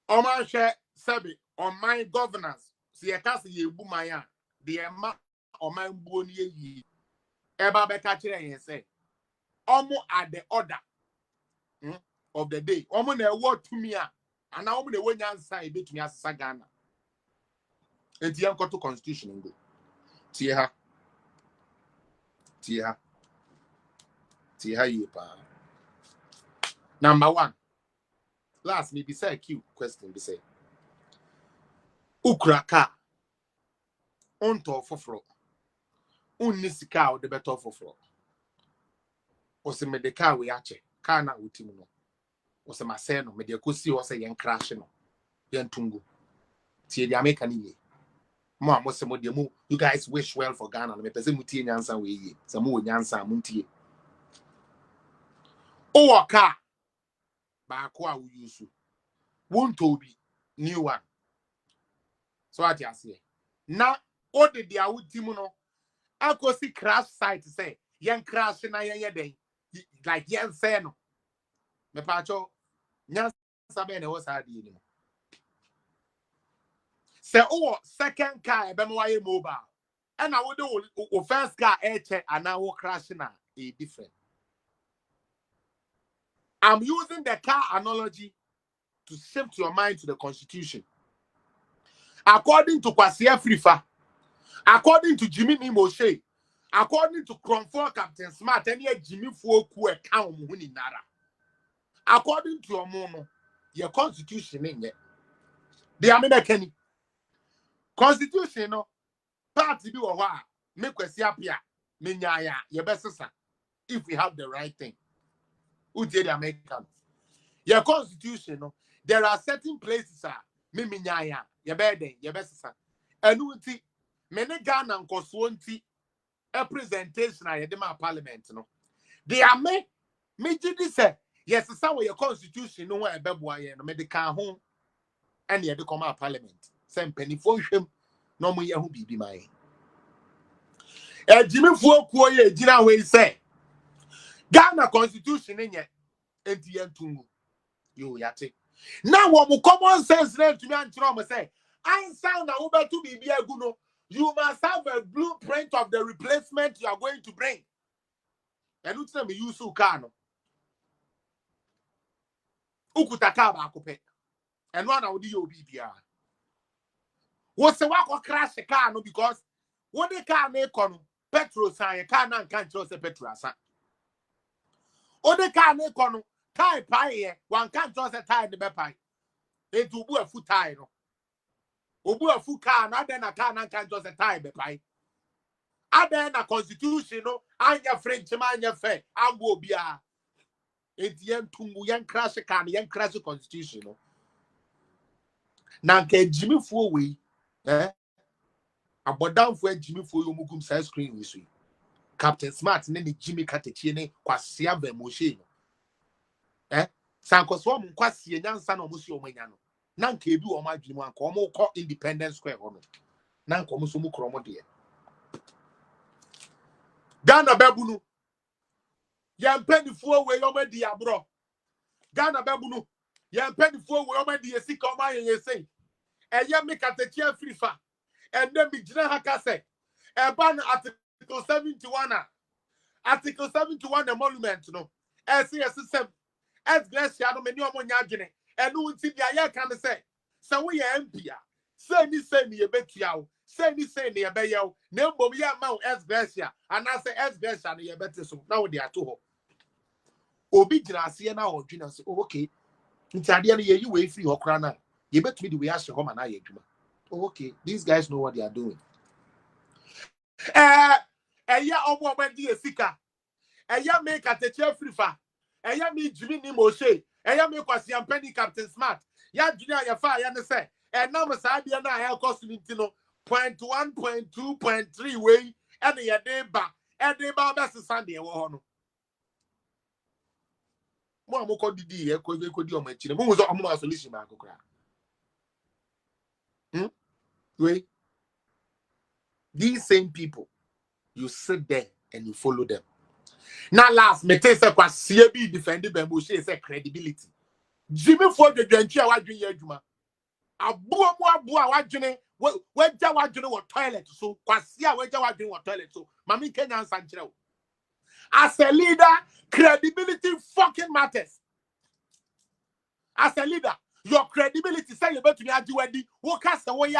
C: o man hwe sebe on my governance si e ka se ye bu man a de e ma o man buo ni yi e ba be ka kire yen say omo at the order of the day omo na e wo tumi a ana omo na e wonya nsa e betumi asesa Ghana enti yen koto constitution ngo tie ha ye pa number 1 last me be say Q question be say ukraka onto foforo unni sika o de beto foforo o se me de ka we ache ka na utimu no o se masɛ no me de kosi o se yen crash no yen tungu tie de America ni ye mo amo se mo de mu you guys wish well for Ghana no me pese mu tie nyansa we ye se mo nyansa mu tie o waka ba ko a wo yusu won to bi new one so ati ase na o de dia utimu no akosi crash site say yen crash na yen yeden like yen say no me pa cho nyansa be na wo sa di ni say o second car e be no waye mobile and I would do first car check and now crash na a different. I'm using the car analogy to shift your mind to the constitution. According to Kwasi Afrifa, according to Jimmy Moshe, according to Cromford Captain Smart, and yet Jimmy Fuoku account Muhuni Nara. According to your mono, your constitution in it. The American constitution, no party be a while, make Kwasi appear, Minyaya, your best sister, if we have the right thing. Who did the American? Your constitution, no, there are certain places, Miminyaya, your bed, your best sister. And who tea, many Ghana and Koswanti, a presentation at the parliament, no. They are me did say, yes, some of your constitution, no one a baboy and medical home, and you come out parliament. Same penny for him, no more who be mine. Jimmy Fuoku, Gina, we say, Ghana constitution in yet, and the you yate. Now, what common sense to me and trauma say, I sound a Uber to be a guno. You must have a blueprint of the replacement you are going to bring. And you tell me, you so can. Ukutaka bakope. And one of the OBBR. What's the work of crash a car? No, because what the car may come, petrol sign, a car can't trust a petrol. Or the car may come, tie pie, one can't trust a tie in the pie. It will be a foot tie. Obu a full car, not then a car can't just a tie pie. Then a constitution, no, I'm your French man, your fair, I will be a. It's young to young crash a car, young crash constitution. Now, get Jimmy Fuwe, about down for Jimmy Fuwe Mukum size screen with you. Captain Smart, and then Jimmy Catechine, Quasia Moshe. Sankoswam, Quasia, young son of Monsieur Mayano. Nan kebu o ma dwuma anko mo ko Independence Square hono nan ko mo so mu kromo de Ghana babunu ya mpanifuo we yo ma di abro Ghana babunu ya mpanifuo we yo ma di esika o ma yesi eye me katechi afrifa ende mi gina haka se e ban article 71 article 71 the monument no SCSM as glacia no meni o mo nya adwene and no until the air can say, so we are MP. Say me, ye bet you, say near Bayo, no Bomia Mount S. Gracia, and I say S. Gracia, and you better so now they are two. Obi Gracia now or Gina say, okay. Italian you wait free or crana. You bet me the way I should come and I okay, these guys know what they are doing. Yeah, almost went the Sika. Yeah, make at the chair free fa. Yeah, me Jimmy Moshe. Yeah, make was young penny Captain Smart. Yeah, Junior, your fire, and say, and now Messiah, and I have cost me to know 0.1, 0.2, 0.3 way, and the day back, and the best Sunday. One more could be a could be on my chin. Who was on my solution, Marco? Wait, these same people, you sit there and you follow them. Now, last, me tell you, CB defended by Moshe is credibility. Jimmy for the Drenchia, what do you do? A boa, what do you what do what toilet? So, Quasia, what do what toilet? So, Mammy Kenyan Sancho. As a leader, credibility fucking matters. As a leader, your credibility say you better to be what cast away,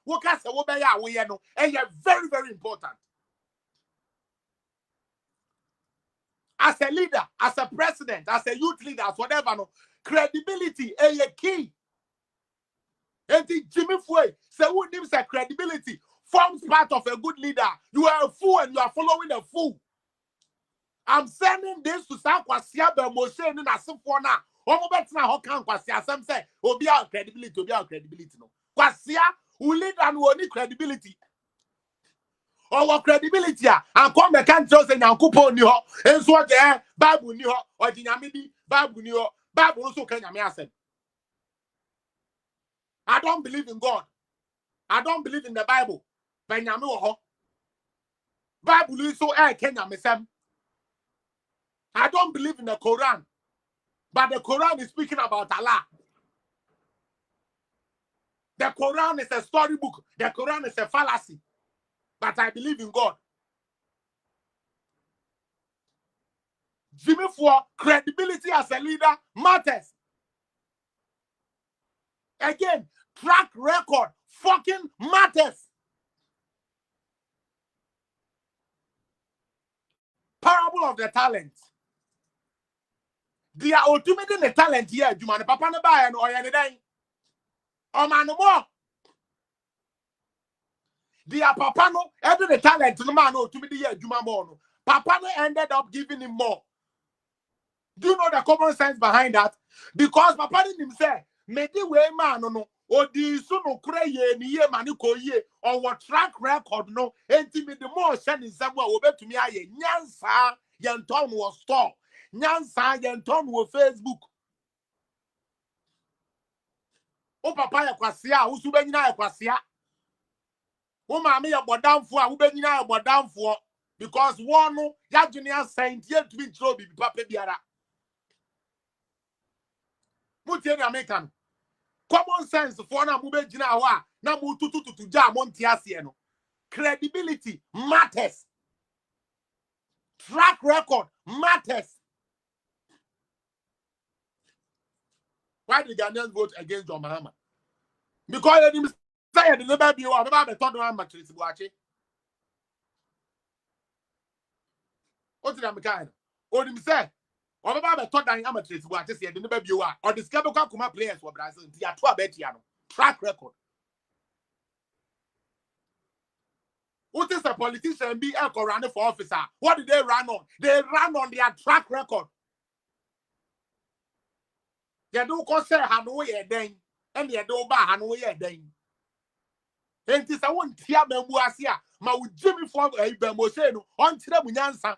C: what cast away, no, and you're very, very important. As a leader, as a president, as a youth leader, as whatever, no, credibility is a key. And the Jimmy Fue, so who names a credibility forms part of a good leader. You are a fool and you are following a fool. I'm sending this to San Kwasia Moshe and Nasifona. How can Kwasia some say, be our credibility, be our credibility. No, Kwasia who lead and who need credibility. Our credibility, and come the country and Yankupo Niho, and so there, Babu Niho, or Dinamidi, Babu Niho, Babu also can Yamiasen. I don't believe in God. I don't believe in the Bible. Benyamu Bible is so Kenya Mesem. I don't believe in the Quran. But the Quran is speaking about Allah. The Quran is a storybook. The Quran is a fallacy. But I believe in God. Jimmy for credibility as a leader matters. Again, track record fucking matters. Parable of the talent. They are ultimately the talent here. You man, papa no buy and or anything. Oh man, no more. They are papa no. Every the talent no man ultimately here. You man more. Papa no ended up giving him more. Do you know the common sense behind that? Because papa didn't himself. Made the way man no. Or the son of Cray ni ye maniko ye or what track record no. And to me the more sending somewhere over to me. I nyansa yanton was store. Nyansa yanton was Facebook. O papa ya kwasia, usubenina ya kwasia. O mami ya bodamfo, ubenina ya bodamfo. Because one ya junior saint yet to be trobi papa biara. Mutie na American. Common sense for na mube jina wa na mu tutu ja monti asie no. Credibility matters. Track record matters. Why did Ghanaians vote against John Mahama? Because they say the never be one about the third one matrix watching. What did I make? Or him say, or about the third one matrix watching, the never be one, or discover Kuma players for Brazil, the Atua Betiano. Track record. What is a politician be a running for officer? What did they run on? They ran on their track record. They don't consider Hanoi a day, and they don't buy Hanoi a day. And this I want Tia Membuasia, my Jimmy for a Bemoseno, on Tiramunyansa.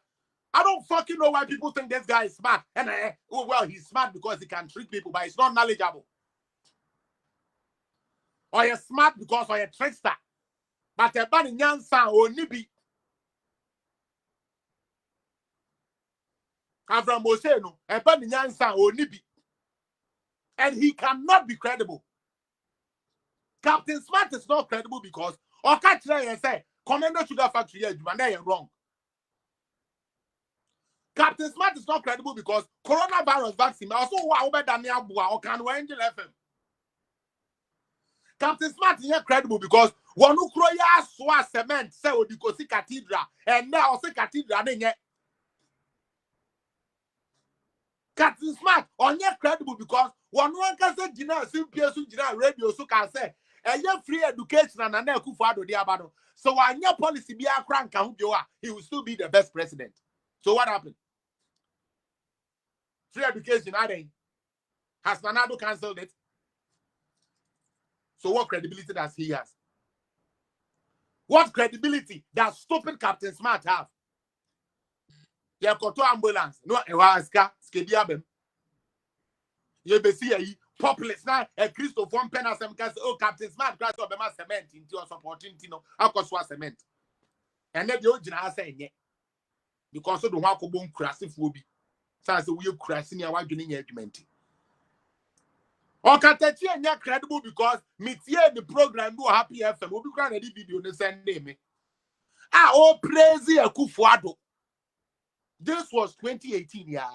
C: I don't fucking know why people think this guy is smart. And oh, well, he's smart because he can trick people, but he's not knowledgeable. Or you're smart because you're a trickster. But a bunny Nyansa or Nibi. Avram Moseno, a bunny Nyansa or Nibi. And he cannot be credible. Captain Smart is not credible because or catch there and say, Commander Sugar Factory, you are wrong. Captain Smart is not credible because coronavirus vaccine also over Daniel Bua or can Angel FM. Captain Smart is not credible because One who cry swa cement say odikosi cathedral and now say cathedral nenye. Captain Smart onye credible because one can say Gina simple Gina radio so can say free education and na Akufo-Addo dey abado. So when your policy be a crank he will still be the best president. So what happened? Free education, has Nanado cancelled it? So what credibility does he have? What credibility does stupid Captain Smart have? You got to ambulance. No, ewaska skediabem. You be see a populace now. A Christopher one pen as oh Captain Smart class of cement into your supporting Tino. Akoswa cement. And then the original saying because of the one who crassy phobia. So we crashing your doing argument. Or can you credible because me the program do happy FM. We'll be crying a video on the same name. Praise Akufo-Addo. This was 2018, yeah.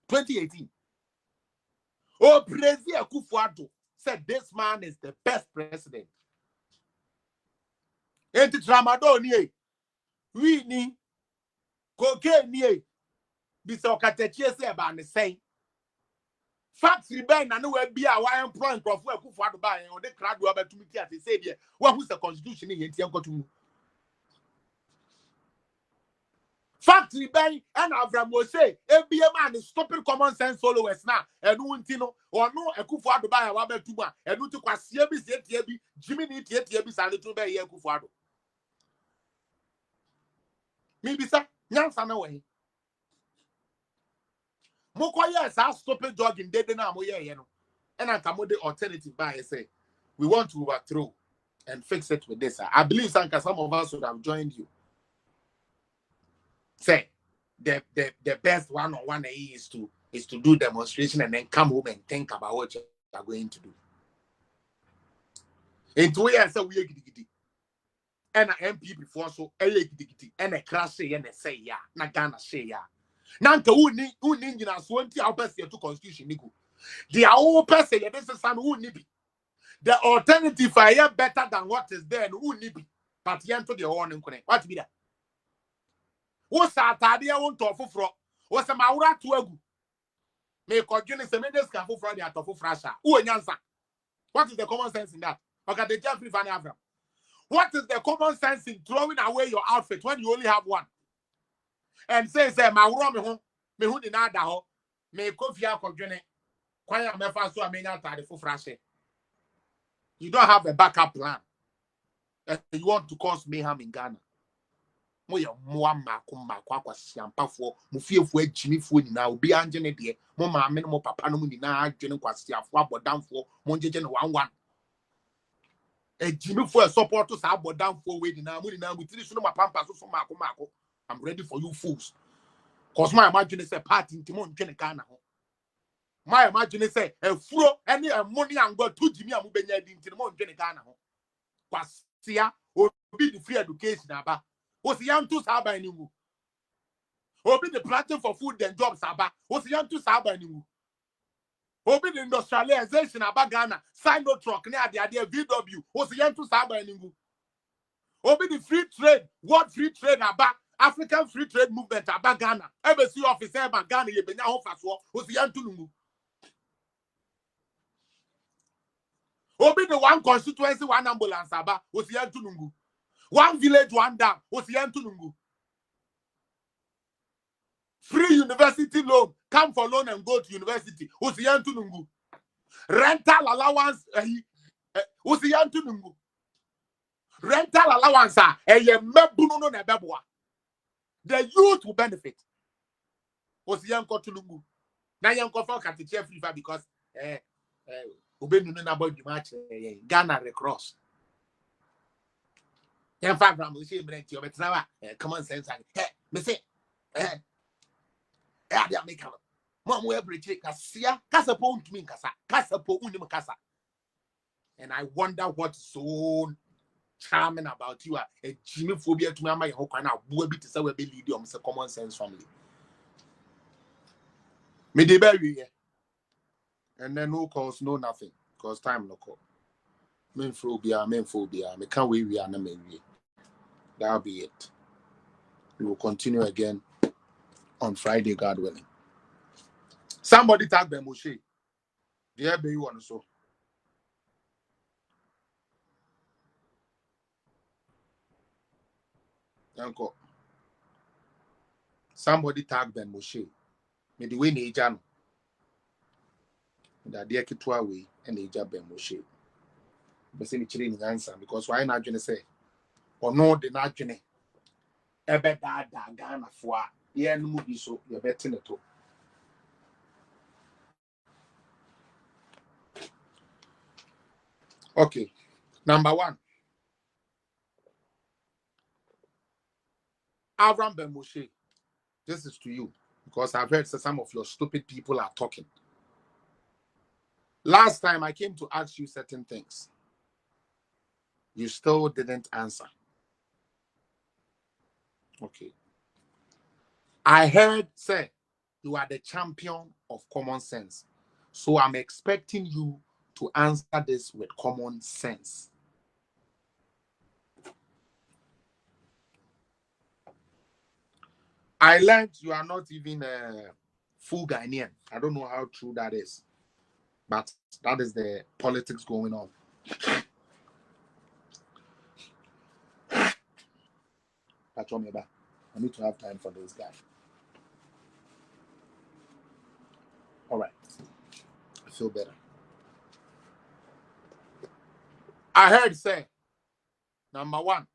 C: 2018. Praise Akufo-Addo said this man is the best president. Enti tramadol ni we ni cocaine ni bisa okatechie se ba ne sen. Factory ben na no we bia wa employ crofo Akufo-Addo ba yen o de krado abatumi ti ate say de wa hu se constitution ni yenti enkotumu. Factory ben and Avramose ebie man stupid common sense followers na enu ntino ono Akufo-Addo ba ya wa betuma enu ti kwasie bi se tie bi jimi ni tie bi sa le tu be ye Akufo-Addo. Me bisa nyansa na we mokoye sa stupid jogging dede na mo ye no and anka the alternative by say we want to overthrow and fix it with this. I believe some of us would have joined you. Say the best one-on-one is to do demonstration and then come home and think about what you are going to do. In 2 years, we gidi and an MP before so gidi and a crash say and say ya na Ghana say ya. Nanka uni na swanti our person to constitution niku. The our person this is an unibi. The alternative are better than what is there and unibi. But yen to the warning connect. What be that? What's that idea won't offer for? What's a maura to agu? May continue some minutes can for the atofu frasha. Who answer? What is the common sense in that? Okay, the Jeffrey Van Avram. What is the common sense in throwing away your outfit when you only have one? And say, maura me who did not daho, may kofia continue. Kwaya mefa so amenya tade for frasha. You don't have a backup plan. You want to cause mayhem in Ghana. Moya moama kuma kwa siampafo mufiefo agimifo nyina obi angene de mo maame no mo papa no nyina adwene kwasiafo abodamfo mo njeje no 11 agimifo support to sa abodamfo we nyina mo nyina mutiri so no mapampa so mako. I'm ready for you fools cause my imagine say party ntimo ntwene Ghana ho my imagine say efuro ene emoni angwa tujimi amubenya di ntimo ntwene Ghana ho kwasia obi the free education aba was young to Saba anymore. Obi the platform for food and jobs Saba was young to Saba anymore. Obi the industrialization about Ghana, sign no truck near the idea VW was young to Saba anymore. Obi the free trade, what free trade about African free trade movement about Ghana. Embassy officer about Ghana, you been now was young to Lungu. Obi the one constituency, one ambulance about was young to Lungu. One village, one dam. Was Yantunungu. Free university loan. Come for loan and go to university. Was Yantunungu. Rental allowance. Was Yantunungu. Rental allowance. The youth will benefit. Was Yankotunungu. Now Yanko for Katiche free because Ubenu about the match. Ghana Red Cross. In fact, I'm going to say, common sense. Me say, they make up. Mom, we every check. Kasa po untumi kasa po unim kasa. And I wonder what's so charming about you. A Jimmy phobia to me, my whole kind of boy bit to say we lead you. Mr. Common sense family. Me de bury and then no calls, no nothing, cause time no call. Menphobia, me can't wait, we are not maybe. That'll be it. We will continue again on Friday, God willing. Somebody tag Ben Moshe. Yeah, be you want so. Uncle. Somebody tag Ben Moshe. Me the way Nijan. That dear Kitwa way and Nija Ben Moshe. But say the answer because why not gonna say or no the not gonna ebe da Ghana for yeah no movie so you're betting it. Okay. Number one. Avram Ben Moshe. This is to you because I've heard some of your stupid people are talking. Last time I came to ask you certain things. You still didn't answer. Okay. I heard say you are the champion of common sense. So I'm expecting you to answer this with common sense. I learned you are not even a full Ghanaian. I don't know how true that is. But that is the politics going on. I need to have time for those guys. All right. I feel better. I heard say, number one,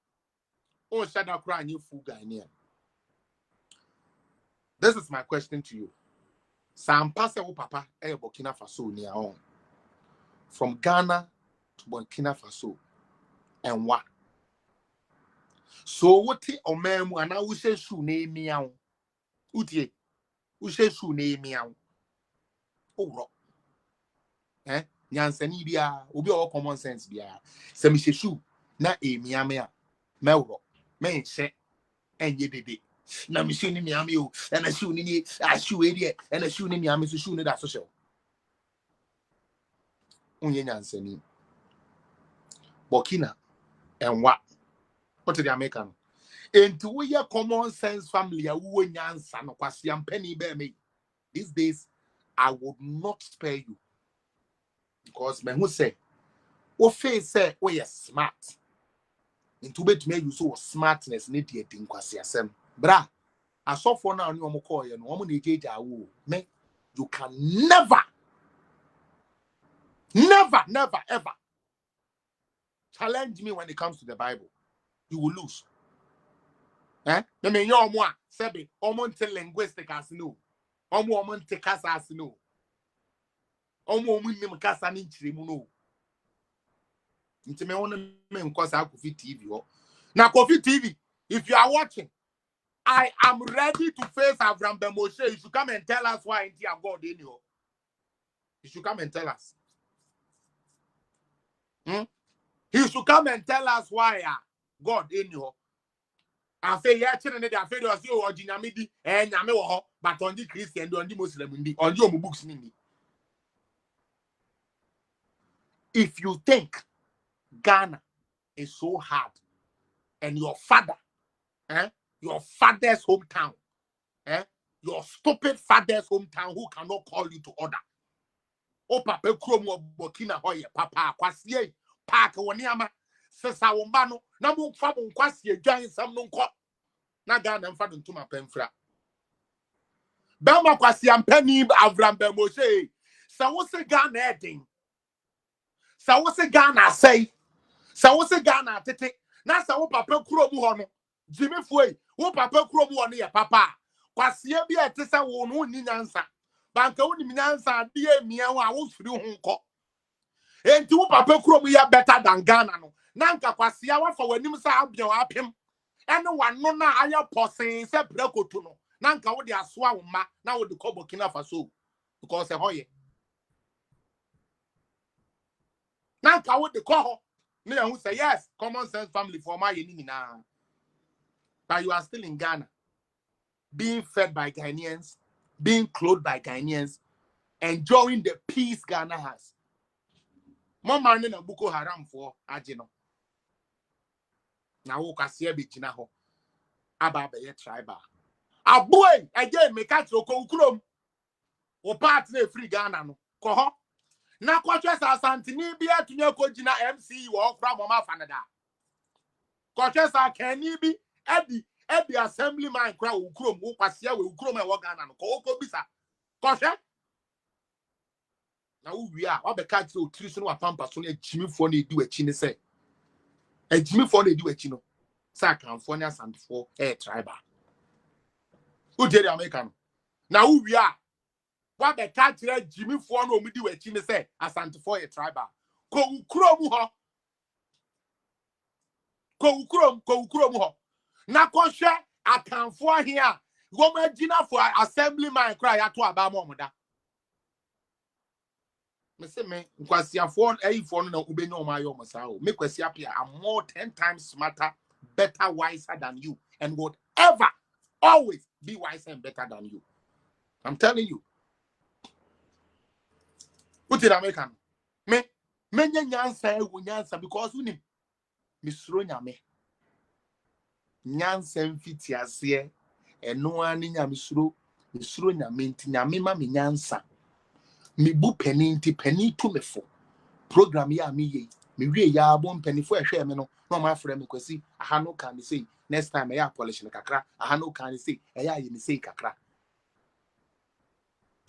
C: oh, shut up, crying, you full Ghanaian. This is my question to you. Sam Pase wo papa e Burkina Faso near on. From Ghana to Burkina Faso. And what? So what the omemu and I will say shoe name meow. Utie. We say shoe name meow. Oh, eh? Yansani bia, obi all common sense bia. Se mi shoe na e mia mea. Melro. Men se and ye did. Na mi shoe ni miami o. And a shoe ni a shoe idiot. And a shoe ni miami so shoe ni that social. Unye Yansani. Burkina and what? What did the American? Into we a common sense family, a woman son of Quasiam penny bear me. These days, I would not spare you. Because men who say, what face say, we are smart. Into bed me you so smartness need yet in Quasiasem. Bra, I saw for now, no more call and woman me. You can never, ever challenge me when it comes to the Bible. You will lose. Eh? Me me yo mo sebe omonte linguistic as no. Omo omonte kasa as no. Omo omunnim kasa ni nchire mu no. Nti me won me nkosa Kofi TV ho. Na Kofi TV, if you are watching, I am ready to face Avram Ben Moshe. You should come and tell us why ain't you God in you. You should come and tell us. He should come and tell us why God in you. I say, yeah, children, they are fed us you or Jinamidi and Yame, but on the Christian, on the Muslim, on your books. If you think Ghana is so hard and your father, your father's hometown, your stupid father's hometown who cannot call you to order. Oh, Papa Kromo Burkina Hoye, Papa, Quasier, Park, Wanyama, Sessa Wombano, Namu Fabon Quasier, Giant Sam Nunco. Na Ghana mfa to my penfra. Belma kwasi ampani Avram Ben Moshe. Sa wo se Ghana edin. Sa wo se Ghana say. Sa wo se Ghana tete. Na sa wo papa kuro mu ho no. Jimi fuei. Wo papa kuro mu ho no ye papa. Kwasi e bia te sa wo no ni nyansa. Banka wo ni nyansa de emia wo a wo firi ho nko. Enti wo papa kuro mu ya better than Ghana no. Na nka kwasi a wafa wanim sa abion apem. And one no na aya posin se prekoto no na nka wo de asoa wo ma na wo de ko Burkina Faso because e hoye na nka wo de ko ho na you say yes common sense family for my yeni na but you are still in Ghana being fed by Ghanaians, being clothed by Ghanaians, enjoying the peace Ghana has. Mama ne na Boko Haram for agino. Na wo kwase be gina ho. Aba be ye tribal. Aboy again me catch okokrom. O part na free Ghana no. Ko ho. Na kwatwe sa santini bia tunye ko gina MC wo fra mama fanada. Kwatwe sa kani bi edi assembly man kra ukrom wo kwase we ukrom e wo Ghana no. Ko bisa. Kwatwe na wo wi a wa be catch o tiri so no apampa so na ejimifo na edi wachi ne se. Ejimifo na edi wachi no. Sa kanfo na santfo tribal. Who did American? Now we are what the country Jimmy for no midi we chine say asante for a tribal. Ko ukrom ho. Na ko hwe akanfo here. Wo ma gina for assembly man cry ato aba mo da. Me say me nkwasiafo ayifo no na ubenya o ma yo mo sa o. Me kwasiapia am more 10 times smarter, better, wiser than you and whatever always be wiser and better than you. I'm telling you. What did American? Me nyansa because we need misro nyame. Nyansa mfiti ase eno ani nya misro nyame nti nyame ma me nyansa. Me bu pani nti pani to me fo. Program ya me ye. Me wie ya abon pani fo ehwe me no ma afre me kwasi aha no kan say next time ya polish ne kakra aha no kan say ya ye me say kakra.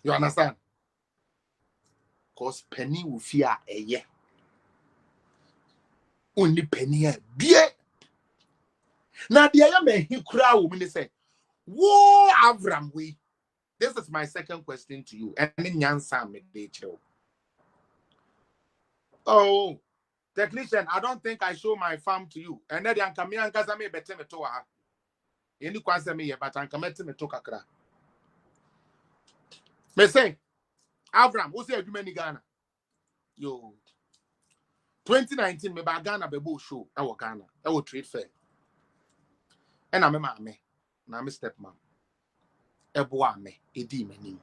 C: You understand? Cause penny will fear a year. Only penny a beer. Now the other man he crowd woman say, whoa, Avram we. This is my second question to you. And then Yansa me de chill. Oh, technician, I don't think I show my farm to you. And then the Ankamian Kazame better me to her. Any question me, but Ankamete me to kakra. Me say, Avram, who say you many Ghana? Yo. 2019 me ba Ghana bebo show e wo Ghana e wo trade fair e na me ma me na me step mam e bo ame e di mani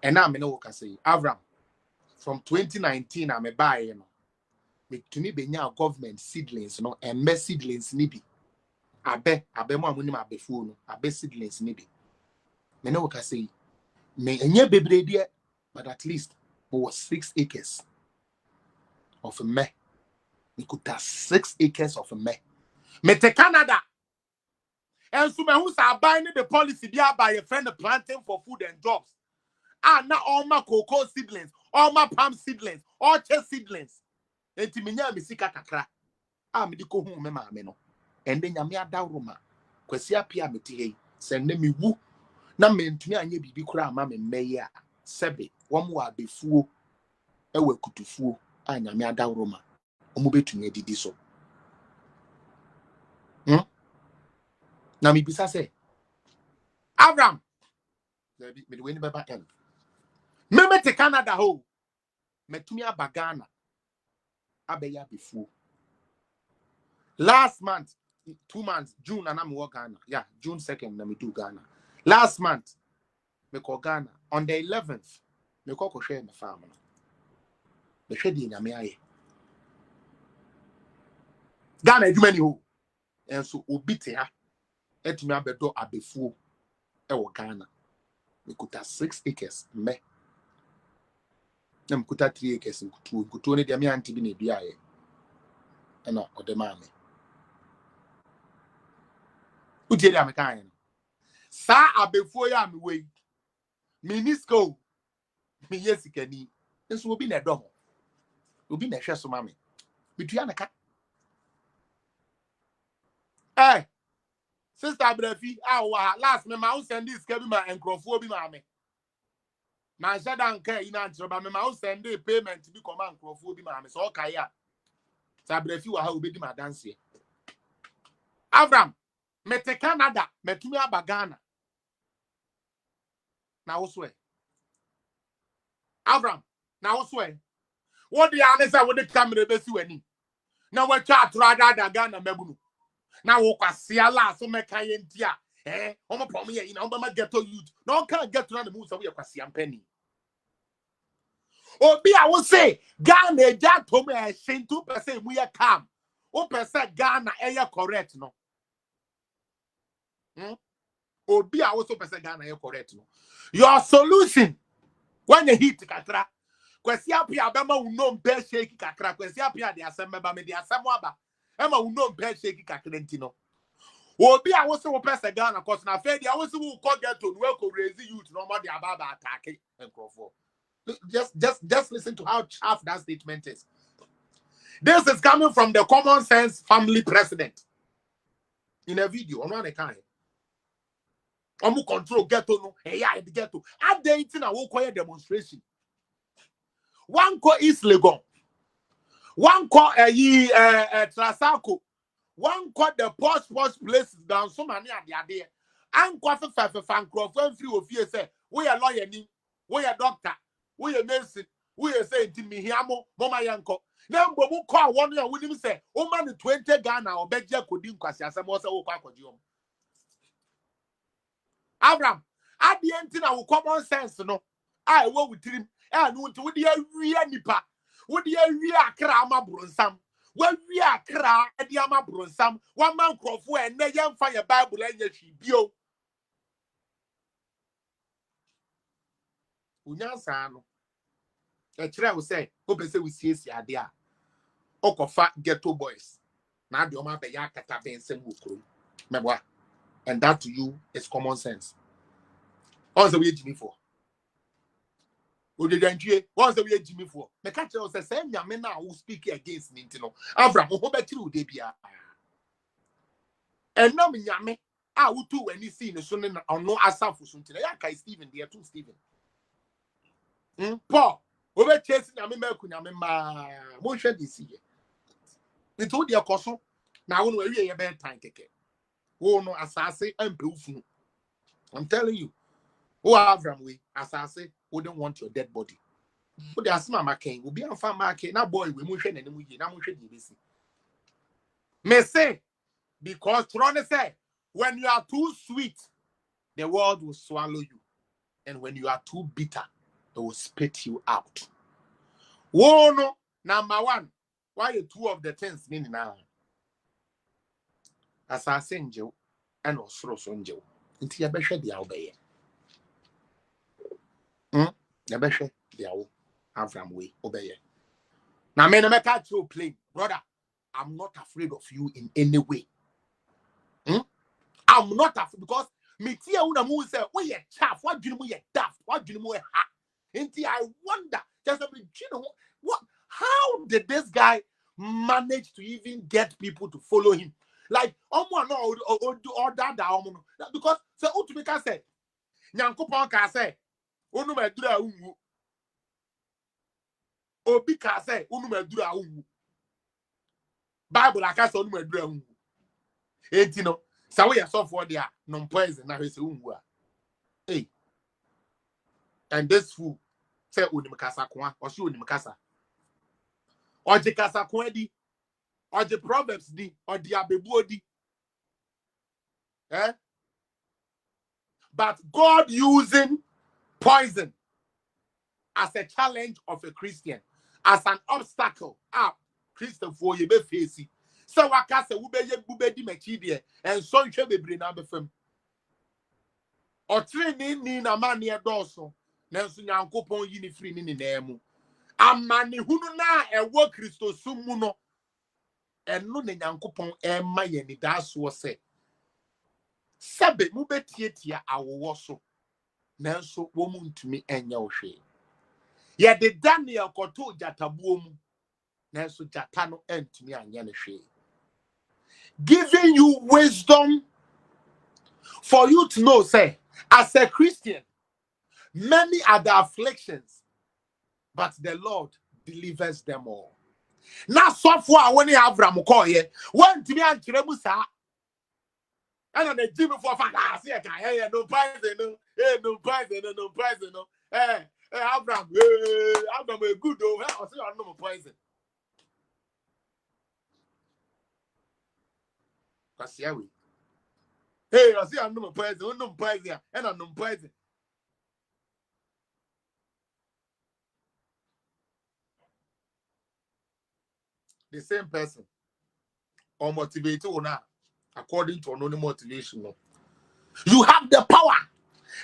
C: e na me no ka say Avram from 2019 na me buy no me tumi benya government seedlings no and me seedlings ni bi abe mo amuni ma abefu no abe seedlings ni bi me no ka say me enye bebre die but at least was 6 acres of a me. We could have 6 acres of a me. Me te Canada. And so me who's buying the policy there by a friend planting for food and jobs. Ah, now all my cocoa seedlings, all my palm seedlings, all chess seedlings. And to me nya me sika kakra. Ah, me di ko hu me ma me no. And then nyame adawroma. Kwasi apia me ti hei. Send me wu. Na me ntumi anye bibi kura ama me meye a. Sebe, wom wa befuo. Ewe kutufuo. Ah, nyame adawroma. Omo betumi adidi so. Na mi bisa say Avram me the way ni baba end me te Canada ho metumi aba Ghana abeya befuo last month 2 months June na me work Ghana June 2nd na me do Ghana last month me call Ghana on the 11th me call ko share me farm no me hwe di nyame aye Ghana edumani ho enso obi te ha etumi abedo abefuo e wo Ghana we could have 6 acres me na mkuta 3 acres nkutuo ne dia me anti bi na bia ye na odema me utie dia me kan sa abefuo ya me we minisco me yesikani nso obi na dom obi na hwe so ma me bitua na ka sister Brefi last me ma send this ke bi ma enkrofo bi ma me na shadan ka ina ntroba me ma send payment bi koma enkrofo bi ma me so kai a sister Brefi wa ha obedi ma dance Avram me te Canada metumi aba Ghana na wo so Avram na wo so what the answer with the camera be si wani na wa chat rada Ghana mabunu na wo kwase ala so meka ye ntia omo pom ye na omo ma ghetto youth no can get to na the moves we kwase ampani Obi I will say Ghana ja to me 2% we are calm. 1% Ghana correct no. Obi I also percent Ghana correct no. Your solution when you hit kakra kwesi apia bema uno mbe shake kakra kwesi apia de asem beba me de asem aba ema uno mbe shake kakra ntino obi a wo se wo pese Ghana cause na fe dia wo se wo ko get to no ko raise youth no more de ababa attack enkrofo. Just listen to how chaff that statement is. This is coming from the common sense family president in a video on one kind. Omu control ghetto no yeah the ghetto updating a wo koye demonstration. One call East Legon, one call Trasaco, one call the posh places down so many at the idea. And coffee for fan crofon free of you say, we are lawyer, we are doctor, we are medicine, we are saying to me, Hiamo, Mama Yanko. Now, Bobu call 1 year with him say, oh man, 20 Ghana or Beja could do Quasia, some was a Wakajum. Abraham, at the end, I will common sense, no. I will with him, and would the real nipa. Would the real crama bronsam? When we are cra at the ama bronsam, 1 man crop when they young fire Bible and she bio. Unyansano. A child will say, Hope say we see a dear. Okofa ghetto boys. Now the Oma Bayakata Ben Semukru. Mebwa. And that to you is common sense. What's the way Jimmy for? What's the way Jimmy for? The catcher was the same Yamena who speak against Nintino. Avram, who bet you, Debia. And no Yame, I would do any scene as soon as no Asa for something. I Stephen, dear two Stephen. Paul, over chasing Yamima, motion this year. We told your cousin, now when we're a bad time ticket. Oh no, assassin and proof. I'm telling you. Who Avram we assassin wouldn't want your dead body. But the asma making will be on farm market. Now, boy, we motion and we now motion you. May say because Tron say when you are too sweet, the world will swallow you, and when you are too bitter, it will spit you out. Whoa, no, number one, why you two of the things meaning now? Assassin Joe and Osro Sonjo. Until you better the obey. You better the Avram way obey. Now, men make catch you plain, brother. I'm not afraid of you in any way. I'm not afraid because me tia una mu say, "We ye chaff. What do you ye daft? What do you ha?" Until I wonder, just a bit, you know what? How did this guy manage to even get people to follow him? Like, no, or that because so Utumika said, "Nyankopon ka say, unu medura unwu." Obi ka say, "Unu medura unwu." Bible aka say, "Unu medura unwu." Etino, so we are so for there, non poison na hwese unwu a. Hey. And this fool say unim kasa kwa, or she unim kasa. Or the kasa kwa di, or the proverbs di, or the abebu di. Eh? But God using poison as a challenge of a Christian, as an obstacle. Christian for you be facing. So waka se ube di mechidie, and so you be bring na be fam. Or training ni na man near doso. Nanso Nyankopon yi ni free ni na mu. Amani hunu na ewo Kristo sumu no. Eno ne Nyankopon ema ye ni daso se. Sabe mu betietia awowo so. Nanso wo mu ntumi enya ohwe. Ye de Daniel koto jatabuo mu. Nanso jata no entumi anya ne hwe. Giving you wisdom for you to know, say, as a Christian, many are the afflictions, but the Lord delivers them all. Now, so far, when you have Ramukoye, when to me and Chiremusa, and on the gym for fantasy, no poison, no poison, no poison, Abraham, Abraham, a good old house, no poison. Because here we. Hey, I see I'm no poison, no poison, and I'm no poison. the same person or motivate you now according to no motivation. No. You have the power.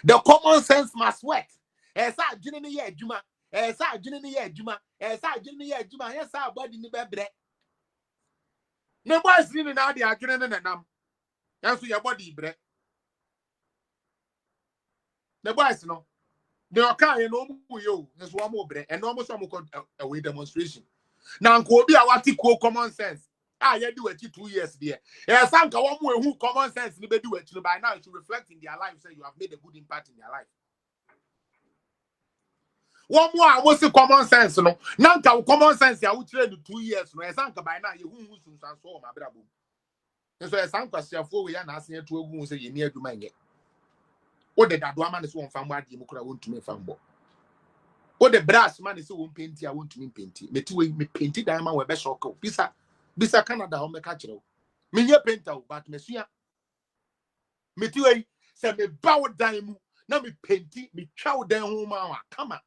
C: The common sense must work. Esa adwene ye adwuma. Esa adwene ye adwuma. Esa adwene ye adwuma. Yes, our body ni bebre. Ne boys ni na de adwene ne nam. Yanso your body bre. The boys no. They are kind no mu yo. Yes, one more bre. And almost some away demonstration. Now ko obi a wati ko common sense. Ah, you do it 2 years there. Yes, some one more who common sense ni be do it by now it should reflect in their life. Say you have made a good impact in their life. One more I was common sense, no. Nanka common sense ya would train 2 years, no. Esanka by now you who soon so my brabo. And so Esanka for we are asking to a wound say you near to my get. What the Dadwaman is one from what you want to me fambo. What the brass man is so painty, I want to me painty. Me two me painted diamond with best shock. Bisa Canada home catcher. Me ye painter, but monsieur. Me two say me bow diamond. Now me painty, me chow down home. Come on.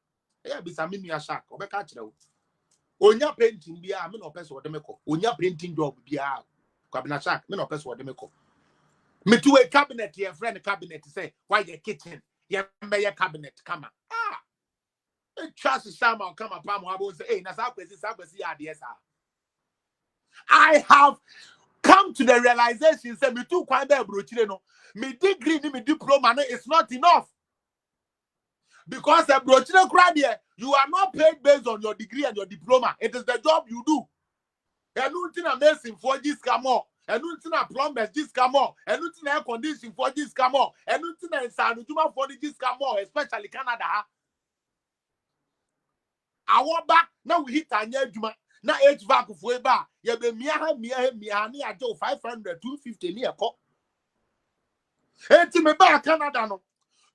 C: Yeah, bisa mini ashak obeka kire onya painting bia me no person ode meko onya printing job bia kwabena shak me no person ode meko me to a cabinet your friend cabinet say why your kitchen your me cabinet come e trust sama come pam abo say eh na sa kwesi ade sa I have come to the realization say me too kwan be brochire no me degree ni me diploma no is not enough. Because a brochino crowd here, you are not paid based on your degree and your diploma. It is the job you do. And nothing amazing for this come on. And nothing a plumbers this come on. And nothing air conditioning for this come on. And nothing a sanituma for this come on, especially Canada. I walk back now we hit a new juma. Now HVAC for bar. You be mia ni a joe 500 250 near cop. Hey, me back Canada no.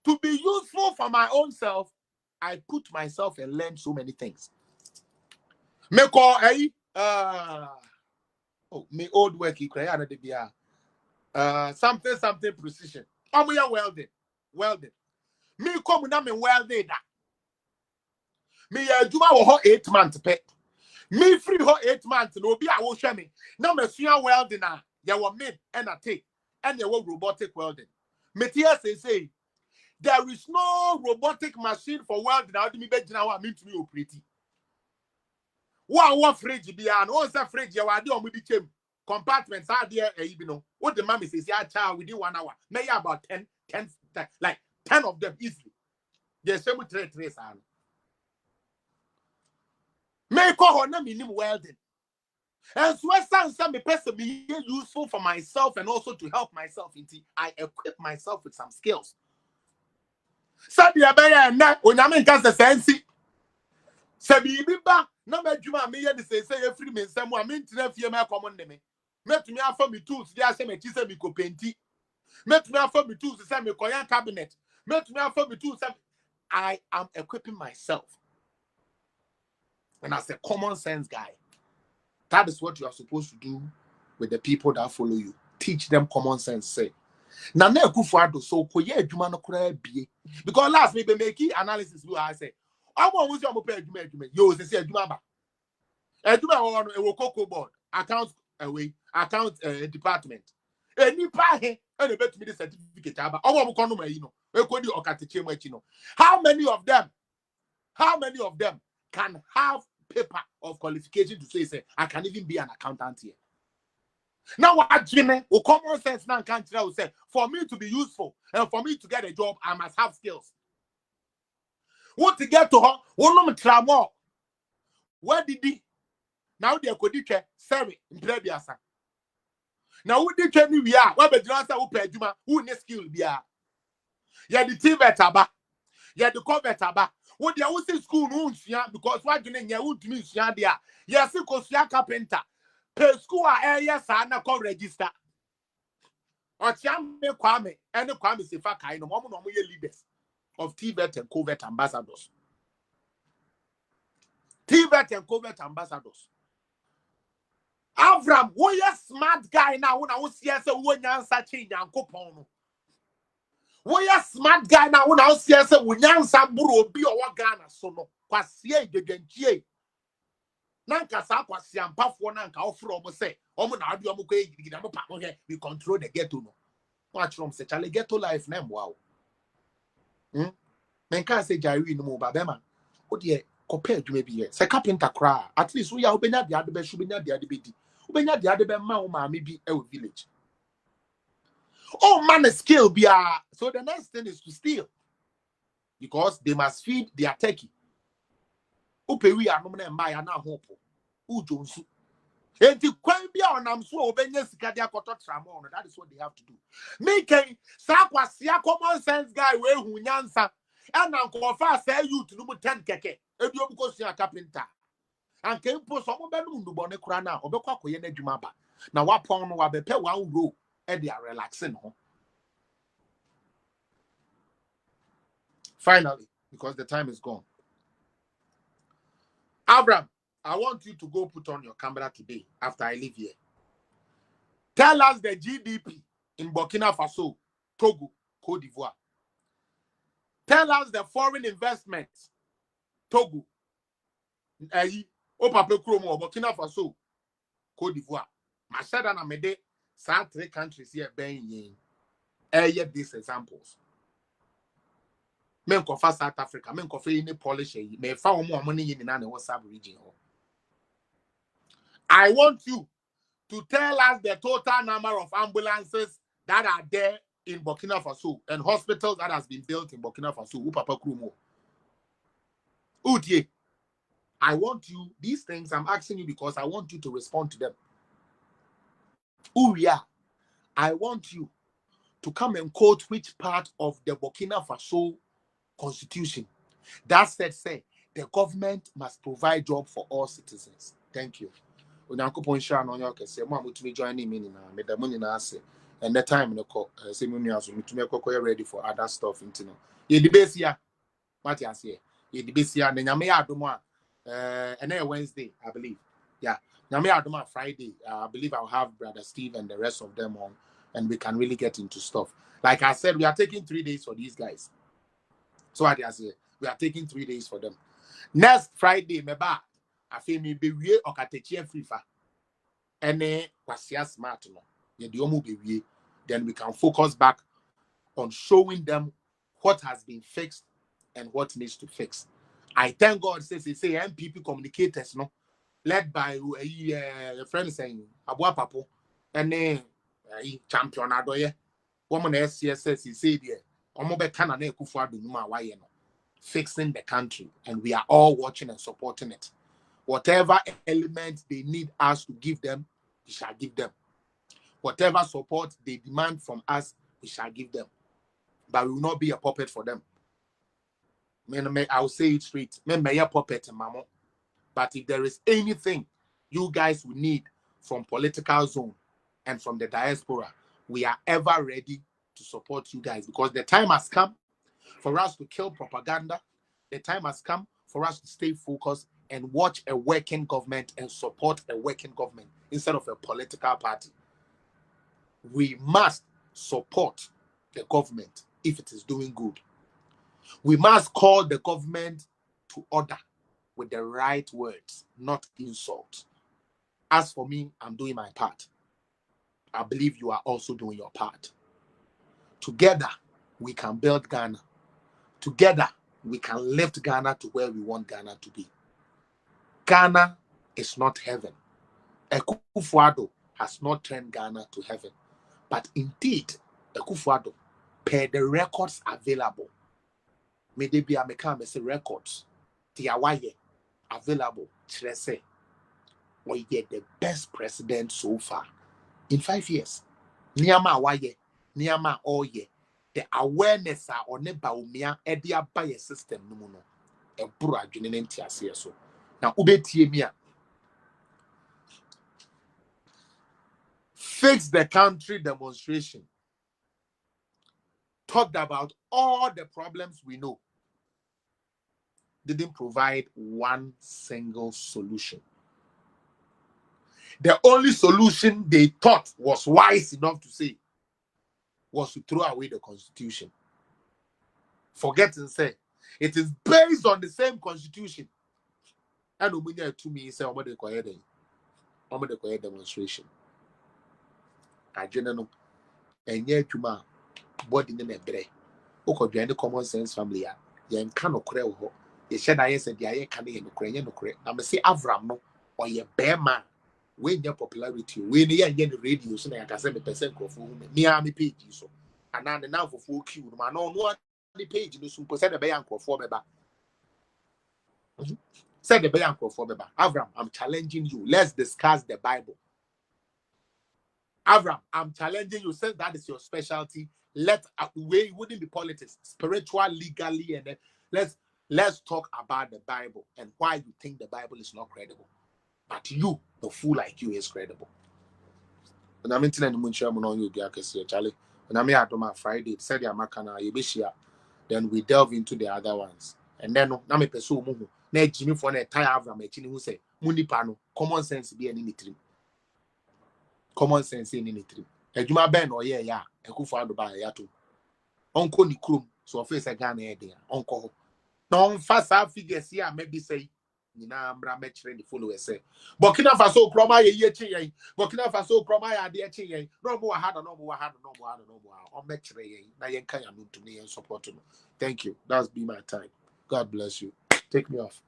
C: To be useful for my own self, I put myself and learn so many things. Me call me old work you create something precision. We are welding. Me come na me welding that. Me juma wo 8 months pay. Me free 8 months no be a wo hwe me. Na me sua welding na ya wo mid and a take and ya wo robotic welding. Me tia say there is no robotic machine for welding. How do me be now? I mean to me operating. One fridge be an one fridge. You are doing with the compartments are there. You know what the mommy says. Yeah, child within 1 hour. Maybe about 10, like 10 of them easily. There's some trace on. Make call her name welding. And so some person be useful for myself and also to help myself. I equip myself with some skills. Sabi abaya na onyame nka se sensi sabi biba na madwuma me ye de say free me nsam a me ntina fie me akomo ne me metumi afa me tools dey ase me chise me kopenti metumi afa me tools say me koyan cabinet metumi afa me tools say I am equipping myself. And as a common sense guy, that is what you are supposed to do with the people that follow you. Teach them common sense. Say na Kufuado so koye adwuma no kura bie because last me be make analysis we I say omo wo se omo pay adwuma yo se adwuma ba adwuma wo no e wo cocoa board account account department enipa he e na betumi the certificate aba omo ko no ma yi no e ko di okateche mu achi no how many of them can have paper of qualification to say I can even be an accountant here? Now what Jimmy or common sense now can't tell say for me to be useful and for me to get a job, I must have skills. What to get to her, one of them where did he now they could sorry in Prebiasa. Now who did we are where the answer who pay Juma who ne skill be are. Yeah, the team better ba. Yeah, the cover ba. What they always say school rules because what you need to mean there. Yes, because you are carpenter. Per school area sana call register. Or chambe kwame and kwame sefa kai no mo leaders of TVET and covert ambassadors. TVET and covert ambassadors. Avram, we a smart guy now when I was here say we nyansa change and coupon. We a smart guy now when I was here say we nyansa buru obi o Ghana so no. Kwasie gegenchie. Nanka sa kwasi ampafo nanka ofro omo say omo na adu omo ko egidi omo pa okay we control the ghetto no. Watch from say chale ghetto life na wow. Men can say Jari no mo ba be man. O de compare adwuma bi ye. Say carpenter cry. At least we ya obenya de ade be shu benya de ade be di. Obenya de ade be ma wo ma me bi e village. Oh man skill be so the next thing is to steal. Because they must feed their turkey. Upewi anom na mba ya na hopo. Ujonsu. Enti kwan bia onam so obenye sika dia koto tramo no, that is what they have to do. Making sakwasia common sense guy we hu nyansa and nko fa say youth no mu 10 keke ebi obuko sia carpenter and kempo so mo benu ndubo ne kura na obekwa akoye na adwuma ba na wapon no wabepe one row e dia relaxing ho. Finally, because the time is gone, Abraham, I want you to go put on your camera today after I leave here. Tell us the GDP in Burkina Faso, Togo, Cote d'Ivoire. Tell us the foreign investment, Togo, Burkina Faso, Cote d'Ivoire. I said that I made some 3 countries here being these examples. Men kofa South Africa, men kofa any Polish, me fa omo money in the WhatsApp region. I want you to tell us the total number of ambulances that are there in Burkina Faso and hospitals that has been built in Burkina Faso. Papa Krumo. Utie. I want you, these things I'm asking you because I want you to respond to them. Uria, I want you to come and quote which part of the Burkina Faso constitution that said, say, the government must provide job for all citizens. Thank you. Unyankopon share no your kese mo amutumi join me na me da mo nyina ase and the time no ko say me nua so mutumi ekokọ ready for other stuff into no ye debate ya what you say ye debate ya na nyame ya adom a and Wednesday I believe yeah nyame ya adom a Friday I believe I'll have brother Steve and the rest of them on and we can really get into stuff. Like I said, we are taking 3 days for these guys. So what I say, we are taking 3 days for them. Next Friday, meba, I feel me be we okatechi free fa. Ene kwasia smart no. Ye di omu be we. Then we can focus back on showing them what has been fixed and what needs to fix. I thank God says MPP communicators no, led by a friend saying Abua Papo ene champion adoye. Woman SCSS he said here. Omobe kana na ekufu adu numa waye no. Fixing the country, and we are all watching and supporting it. Whatever element they need us to give them, we shall give them. Whatever support they demand from us, we shall give them. But we will not be a puppet for them. I will say it straight. May a puppet, mama. But if there is anything you guys will need from political zone and from the diaspora, we are ever ready to support you guys because the time has come for us to kill propaganda. The time has come for us to stay focused and watch a working government and support a working government instead of a political party. We must support the government if it is doing good. We must call the government to order with the right words, not insult. As for me, I'm doing my part. I believe you are also doing your part. Together, we can build Ghana. Together, we can lift Ghana to where we want Ghana to be. Ghana is not heaven. Akufo-Addo has not turned Ghana to heaven. But indeed, Akufo-Addo, per the records available, may they be a records, the awaye available, say, we get the best president so far in 5 years. Niyama awaye, niyama oye. The awareness on the baumia edia by a system no no e bura dwene ntiase so na ubetie mi a fix the country demonstration talked about all the problems we know, didn't provide one single solution. The only solution they thought was wise enough to say was to throw away the constitution. Forget and say it is based on the same constitution. And Umunya to me say, Omo de Koye demonstration. I general and yet to my body in a bray. Oko join the common sense family. Yen cano creo ho. Ye shed I said, Ye can in Ukraine, no credit. I'm say Avram no, or ye bear man. When your popularity, when you get the radio, so I can 7% of me page so. And now for 4Q, man, no one the page, you know, said the bank for Beba. Said the bank for Beba. Avram, I'm challenging you. Let's discuss the Bible. Avram, I'm challenging you. Since that is your specialty, way wouldn't be politics, spiritual, legally, and then let's talk about the Bible and why you think the Bible is not credible. But you, the fool like you, is credible. And I'm telling you, on you, Charlie. When I'm here on Friday, said the Amakana, you then we delve into the other ones. And then, na me pursue muhu. Na Jimmy for na tie Avram echini who say, Munipano, common sense be any trim. Common sense in any trim. Ejuma ben or yeah, Ekufa do by yato. Uncle ni krum, so face a gun there. Uncle. No fast figures here, maybe say. Nina mbra mechre the followers say Burkina Faso kroma ye chi Burkina Faso kroma ya de chi no more hard no more on mechre ye na yen kan ya no to me and support no. Thank you. That's been my time. God bless you. Take me off.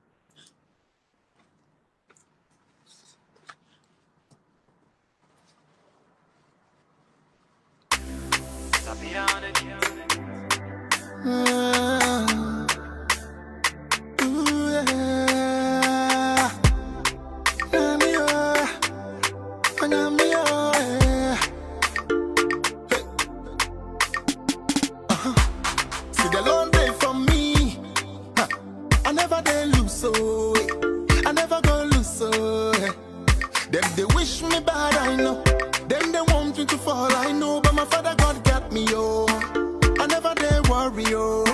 B: They wish me bad, I know. Them they want me to fall, I know. But my father God got me, yo. I never dare worry, yo.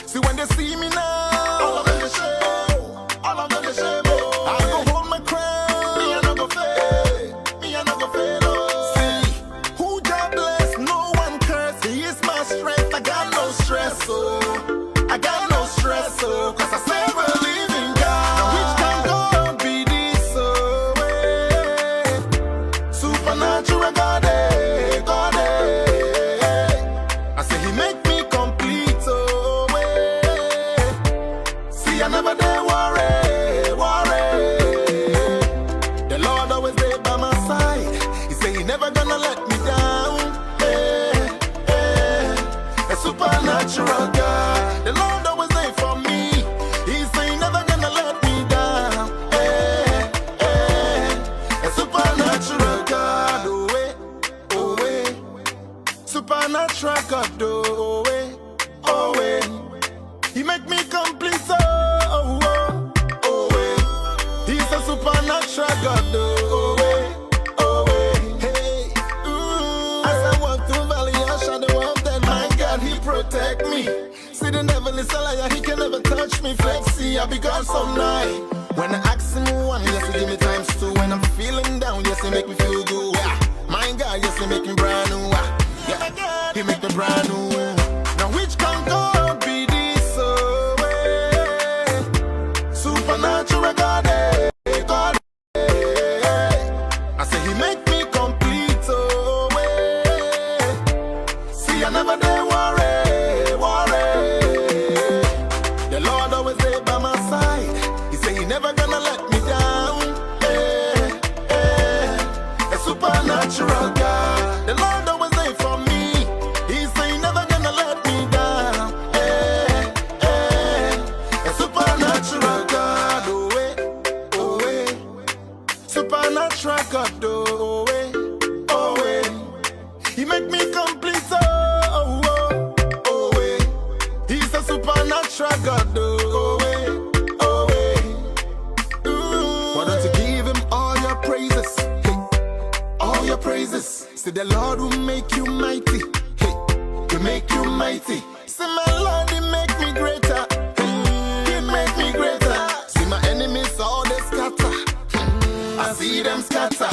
B: See when they see me now, all of them they shame, all of them they shame. I go hold my crown, me I no go fail, me I no go fail. Oh. See, who God bless, no one curse. He is my strength, I got no stress, oh. I got no stress, oh. 'Cause I serve a living God. Now which can God be this, oh. Supernatural God, God, I say He make me complete, oh, see I never dare worry. The Lord always there by my side. He say He never gonna let me down. A supernatural God. The Lord always there for me. He say He never gonna let me down. A supernatural God. Supernatural God, oh, He make me complete, He's a supernatural God, hey. As I walk through valley of shadow of death, my God, He protect me. See the devil is a liar, he can never touch me. Flexi, I be God so night. When I ask Him one, yes, He give me times two. When I'm feeling down, yes, He make me feel good. My God, yes, He make me brand new. He make me brand new. Now which can God be this, oh, supernatural God, God, I say He make me complete, oh, see I never dare worry. The Lord always there by my side. He say He never gonna let me down. A supernatural God. The Lord always there for me. Supernatural God, He make me complete, He's a supernatural God, Why don't you give Him all your praises, all your praises. See the Lord will make you mighty, He make you mighty. See my Lord, He make me greater, He make me greater. See my enemies all they scatter, I see them scatter.